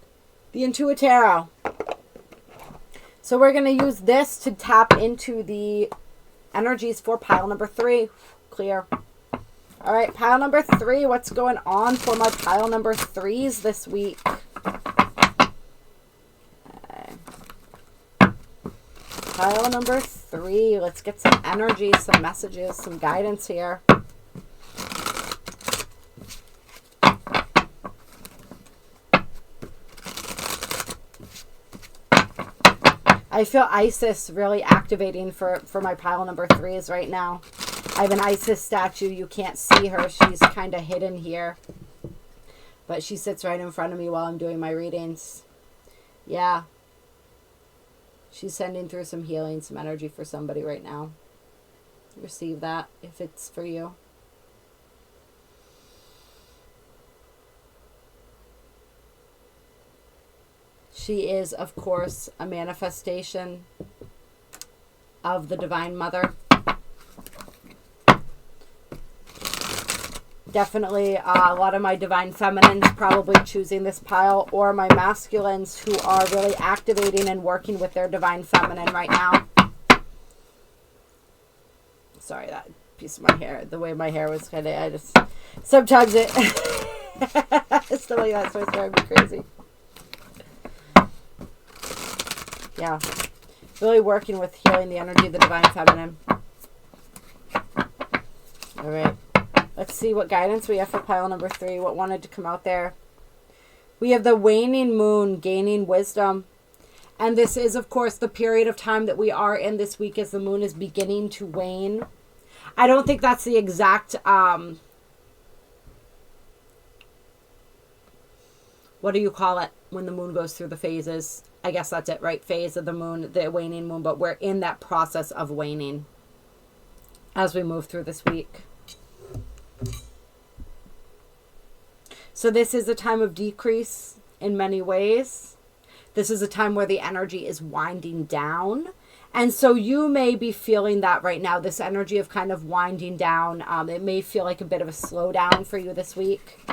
The Intuitero. So we're going to use this to tap into the energies for pile number 3. Clear. All right, pile number 3. What's going on for my pile number 3s this week? Okay. Pile number 3. Let's get some energy, some messages, some guidance here. I feel Isis really activating for my pile number 3s right now. I have an Isis statue. You can't see her. She's kind of hidden here. But she sits right in front of me while I'm doing my readings. Yeah. She's sending through some healing, some energy for somebody right now. Receive that if it's for you. She is, of course, a manifestation of the Divine Mother. Definitely a lot of my Divine Feminines probably choosing this pile, or my masculines who are really activating and working with their Divine Feminine right now. Sorry, that piece of my hair, the way my hair was kind of, I just, sometimes it, it's the way that's what's driving me crazy. Yeah, really working with healing the energy of the Divine Feminine. All right, let's see what guidance we have for pile number 3. What wanted to come out there? We have the waning moon gaining wisdom. And this is, of course, the period of time that we are in this week as the moon is beginning to wane. I don't think that's the exact, what do you call it when the moon goes through the phases? I guess that's it, right? Phase of the moon, the waning moon, but we're in that process of waning as we move through this week. So this is a time of decrease in many ways. This is a time where the energy is winding down. And so you may be feeling that right now, this energy of kind of winding down. It may feel like a bit of a slowdown for you this week.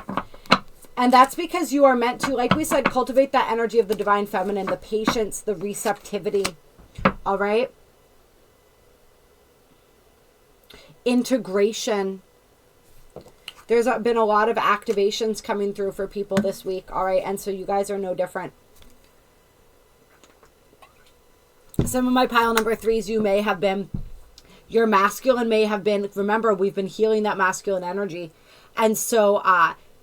And that's because you are meant to, like we said, cultivate that energy of the Divine Feminine, the patience, the receptivity. All right? Integration. There's been a lot of activations coming through for people this week. All right? And so you guys are no different. Some of my pile number 3s, you may have been, your masculine may have been, remember, we've been healing that masculine energy. And so,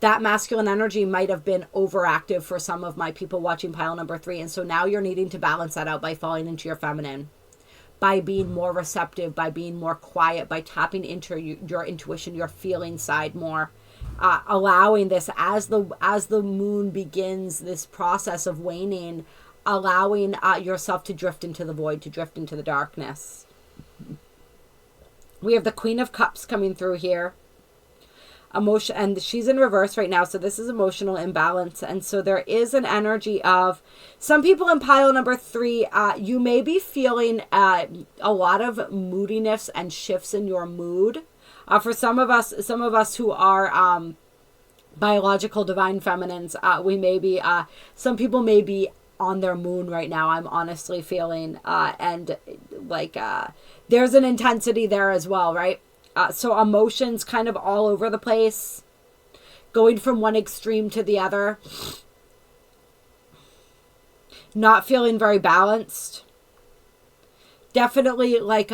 that masculine energy might have been overactive for some of my people watching pile number 3. And so now you're needing to balance that out by falling into your feminine, by being more receptive, by being more quiet, by tapping into your intuition, your feeling side more, allowing this as the moon begins this process of waning, allowing yourself to drift into the void, to drift into the darkness. We have the Queen of Cups coming through here. Emotion, and she's in reverse right now, so this is emotional imbalance. And so there is an energy of some people in pile number 3, you may be feeling a lot of moodiness and shifts in your mood. For some of us who are biological divine feminines. We may be, some people may be on their moon right now, I'm honestly feeling, and like there's an intensity there as well, right? So emotions kind of all over the place, going from one extreme to the other, not feeling very balanced, definitely like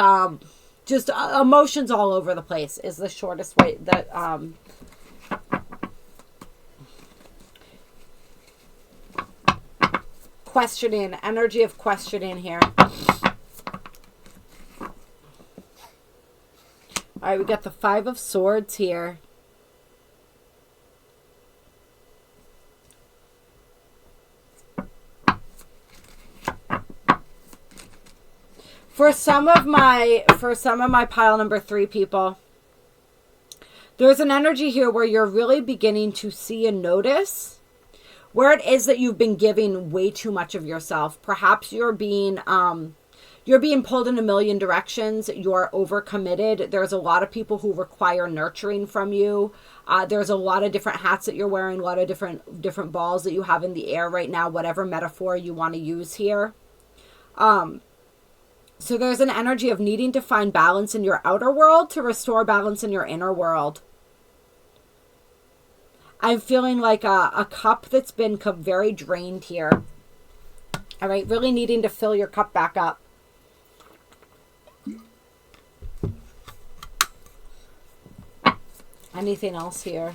just emotions all over the place is the shortest way that questioning, energy of questioning here. All right, we got the Five of Swords here. For some of my pile number 3 people, there's an energy here where you're really beginning to see and notice where it is that you've been giving way too much of yourself. Perhaps you're being pulled in a million directions. You're overcommitted. There's a lot of people who require nurturing from you. There's a lot of different hats that you're wearing, a lot of different balls that you have in the air right now, whatever metaphor you want to use here. So there's an energy of needing to find balance in your outer world to restore balance in your inner world. I'm feeling like a cup that's been very drained here. All right, really needing to fill your cup back up. Anything else here?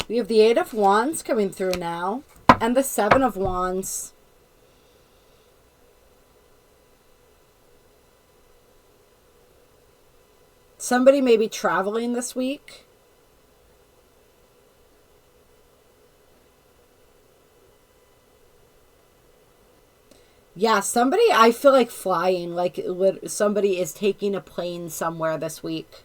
We have the Eight of Wands coming through now, and the Seven of Wands. Somebody may be traveling this week. Yeah, somebody, I feel like flying, like somebody is taking a plane somewhere this week.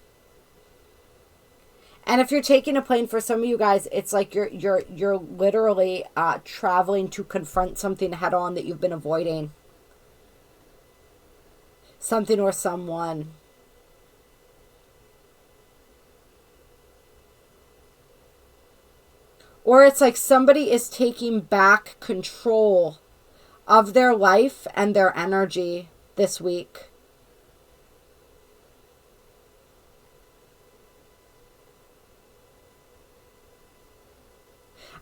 And if you're taking a plane, for some of you guys, it's like you're literally traveling to confront something head on that you've been avoiding. Something or someone. Or it's like somebody is taking back control of their life and their energy this week.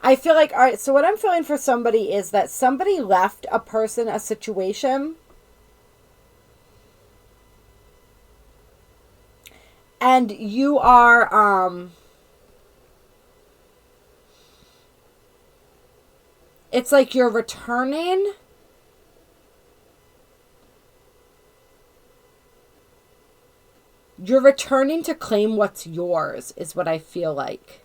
I feel like, all right, so what I'm feeling for somebody is that somebody left a person, a situation, and you are, it's like you're returning. You're returning to claim what's yours, is what I feel like.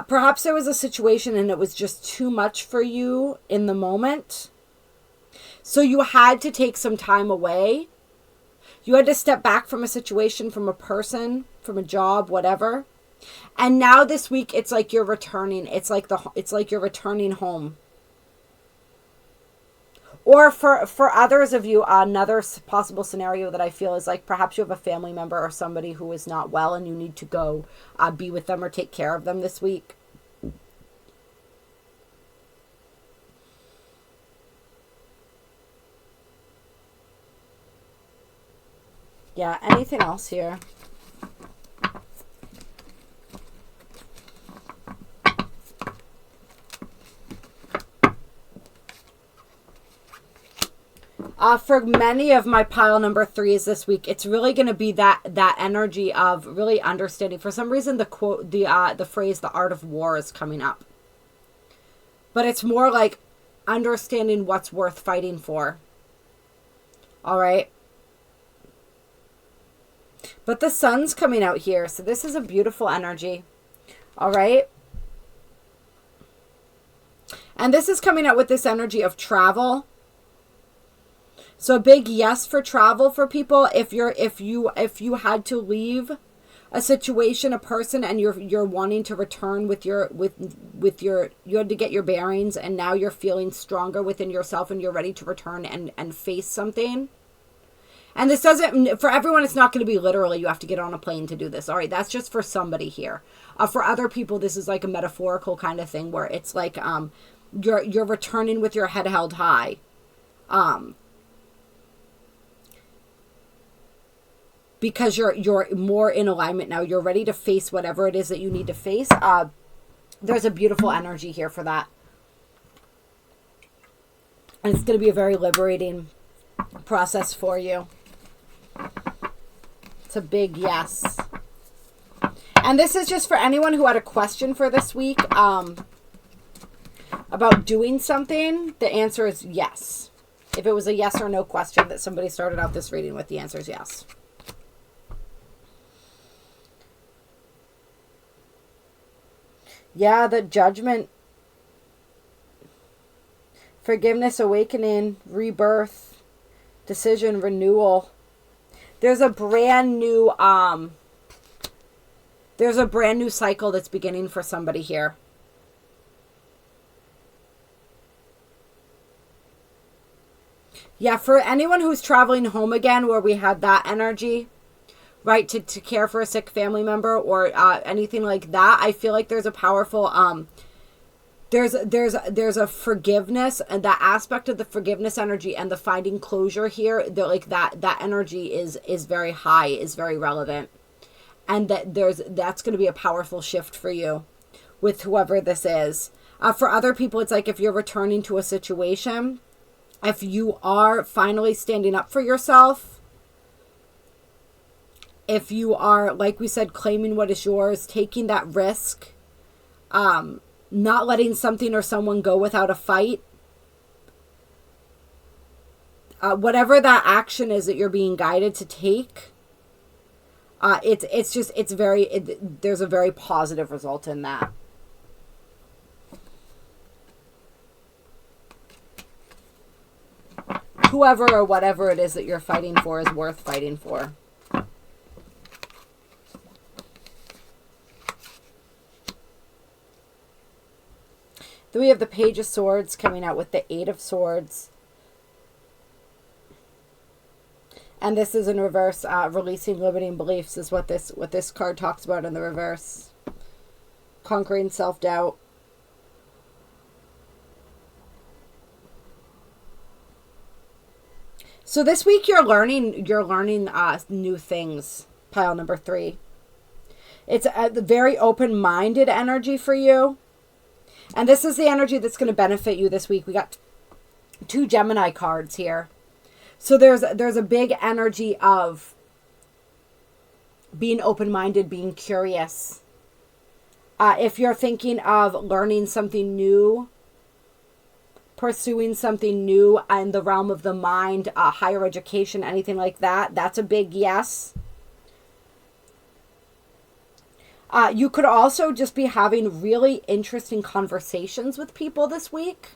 Perhaps there was a situation and it was just too much for you in the moment. So you had to take some time away. You had to step back from a situation, from a person, from a job, whatever. And now this week, it's like you're returning. It's like you're returning home. Or for others of you, another possible scenario that I feel is like perhaps you have a family member or somebody who is not well and you need to go be with them or take care of them this week. Yeah, anything else here? For many of my pile number 3s this week, it's really going to be that energy of really understanding. For some reason, the phrase "the art of war" is coming up, but it's more like understanding what's worth fighting for. All right, but the sun's coming out here, so this is a beautiful energy. All right, and this is coming out with this energy of travel. So a big yes for travel for people. If you had to leave a situation, a person, and you're wanting to return with your you had to get your bearings, and now you're feeling stronger within yourself and you're ready to return and face something. And this doesn't, for everyone, it's not going to be literally you have to get on a plane to do this. All right, that's just for somebody here. For other people, this is like a metaphorical kind of thing where it's like you're returning with your head held high. Because you're more in alignment now. You're ready to face whatever it is that you need to face. There's a beautiful energy here for that. And it's going to be a very liberating process for you. It's a big yes. And this is just for anyone who had a question for this week about doing something. The answer is yes. If it was a yes or no question that somebody started out this reading with, the answer is yes. Yeah, the Judgment, forgiveness, awakening, rebirth, decision, renewal. There's a brand new cycle that's beginning for somebody here. Yeah, for anyone who's traveling home again, where we had that energy, right, to care for a sick family member or anything like that, I feel like there's a powerful there's a forgiveness, and that aspect of the forgiveness energy and the finding closure here, like that energy is very high, is very relevant, and that's going to be a powerful shift for you with whoever this is. For other people, it's like if you're returning to a situation, if you are finally standing up for yourself, if you are, like we said, claiming what is yours, taking that risk, not letting something or someone go without a fight, whatever that action is that you're being guided to take, there's a very positive result in that. Whoever or whatever it is that you're fighting for is worth fighting for. Then we have the Page of Swords coming out with the Eight of Swords. And this is in reverse. Releasing limiting beliefs is what this card talks about in the reverse. Conquering self-doubt. So this week you're learning new things. Pile number 3. It's a very open-minded energy for you. And this is the energy that's going to benefit you this week. We got 2 Gemini cards here. So there's a big energy of being open-minded, being curious. If you're thinking of learning something new, pursuing something new in the realm of the mind, higher education, anything like that, that's a big yes. You could also just be having really interesting conversations with people this week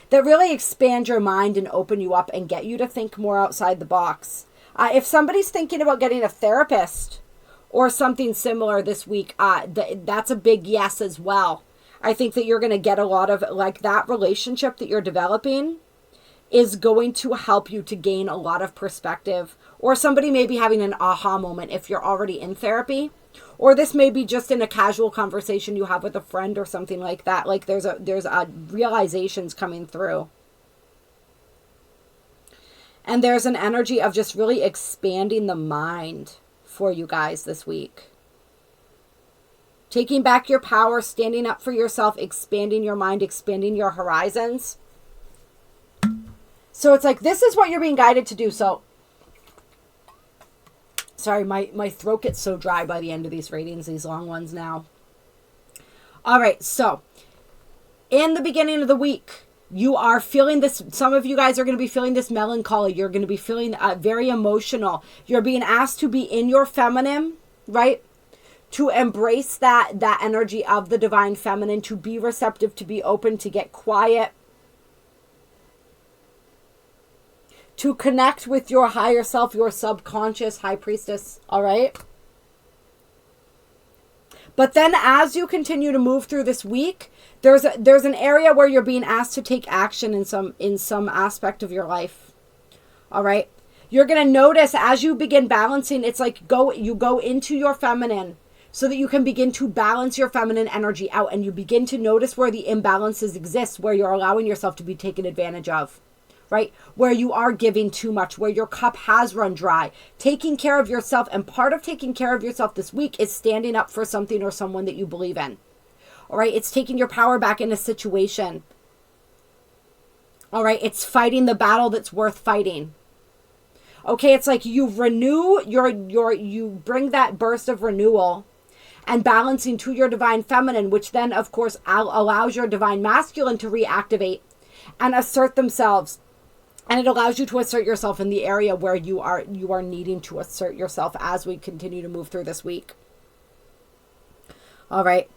that really expand your mind and open you up and get you to think more outside the box. If somebody's thinking about getting a therapist or something similar this week, that's a big yes as well. I think that you're going to get a lot of, like, that relationship that you're developing is going to help you to gain a lot of perspective. Or somebody may be having an aha moment if you're already in therapy. Or this may be just in a casual conversation you have with a friend or something like that. Like there's realizations coming through. And there's an energy of just really expanding the mind for you guys this week. Taking back your power, standing up for yourself, expanding your mind, expanding your horizons. So it's like, this is what you're being guided to do. So, sorry, my throat gets so dry by the end of these readings, these long ones now. All right, so in the beginning of the week, you are feeling this. Some of you guys are going to be feeling this melancholy. You're going to be feeling very emotional. You're being asked to be in your feminine, right? To embrace that energy of the divine feminine, to be receptive, to be open, to get quiet, to connect with your higher self, your subconscious high priestess, all right? But then as you continue to move through this week, there's an area where you're being asked to take action in some aspect of your life. All right. You're going to notice as you begin balancing, it's like you go into your feminine so that you can begin to balance your feminine energy out, and you begin to notice where the imbalances exist, where you're allowing yourself to be taken advantage of, right? Where you are giving too much, where your cup has run dry, taking care of yourself. And part of taking care of yourself this week is standing up for something or someone that you believe in. All right. It's taking your power back in a situation. All right. It's fighting the battle that's worth fighting. Okay. It's like you renew you bring that burst of renewal and balancing to your divine feminine, which then of course allows your divine masculine to reactivate and assert themselves. And it allows you to assert yourself in the area where you are needing to assert yourself as we continue to move through this week. All right.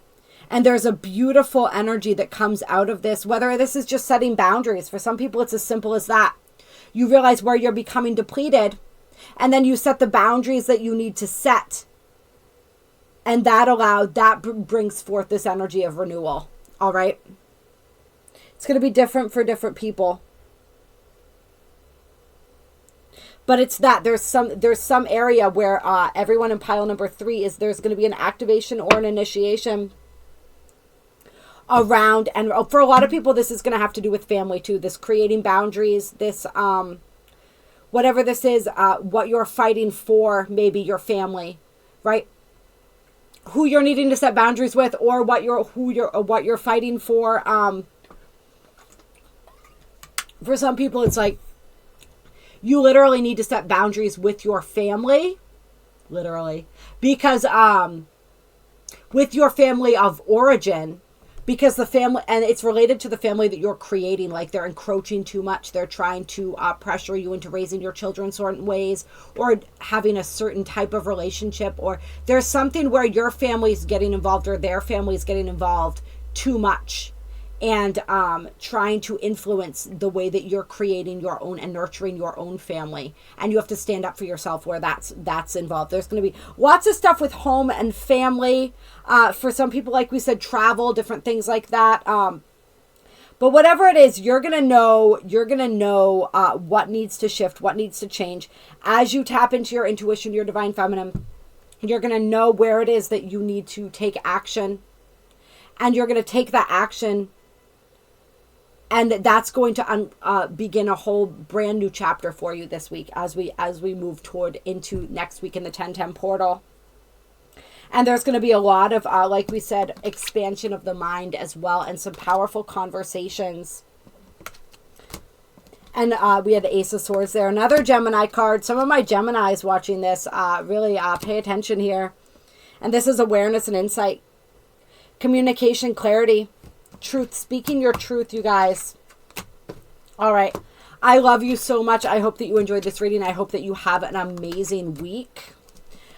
And there's a beautiful energy that comes out of this, whether this is just setting boundaries. For some people, it's as simple as that. You realize where you're becoming depleted, and then you set the boundaries that you need to set. And that brings forth this energy of renewal. All right. It's going to be different for different people. But it's that there's some area where everyone in pile number 3 is there's going to be an activation or an initiation around, and for a lot of people this is going to have to do with family too, this creating boundaries, this whatever this is, what you're fighting for, maybe your family, right? Who you're needing to set boundaries with, or what you're fighting for. For some people it's like you literally need to set boundaries with your family, literally, because with your family of origin, because the family, and it's related to the family that you're creating, like they're encroaching too much. They're trying to pressure you into raising your children certain ways, or having a certain type of relationship, or there's something where your family's getting involved or their family's getting involved too much, and trying to influence the way that you're creating your own and nurturing your own family. And you have to stand up for yourself where that's involved. There's going to be lots of stuff with home and family. For some people, like we said, travel, different things like that. But whatever it is, you're going to know what needs to shift, what needs to change. As you tap into your intuition, your divine feminine, you're going to know where it is that you need to take action. And you're going to take that action, and that's going to begin a whole brand new chapter for you this week as we move toward into next week in the 1010 portal. And there's going to be a lot of, like we said, expansion of the mind as well, and some powerful conversations. And we had the Ace of Swords there. Another Gemini card. Some of my Geminis watching this really pay attention here. And this is awareness and insight. Communication, clarity, truth, speaking your truth, you guys. All right. I love you so much. I hope that you enjoyed this reading. I hope that you have an amazing week.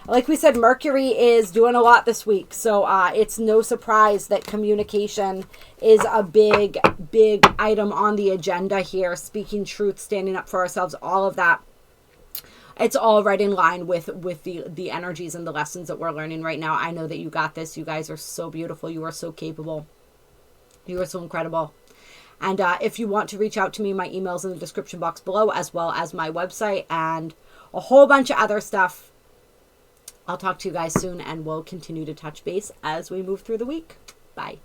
Like we said, Mercury is doing a lot this week. So it's no surprise that communication is a big, big item on the agenda here. Speaking truth, standing up for ourselves, all of that. It's all right in line with the energies and the lessons that we're learning right now. I know that you got this. You guys are so beautiful. You are so capable. You are so incredible. And if you want to reach out to me, my email's in the description box below, as well as my website and a whole bunch of other stuff. I'll talk to you guys soon, and we'll continue to touch base as we move through the week. Bye.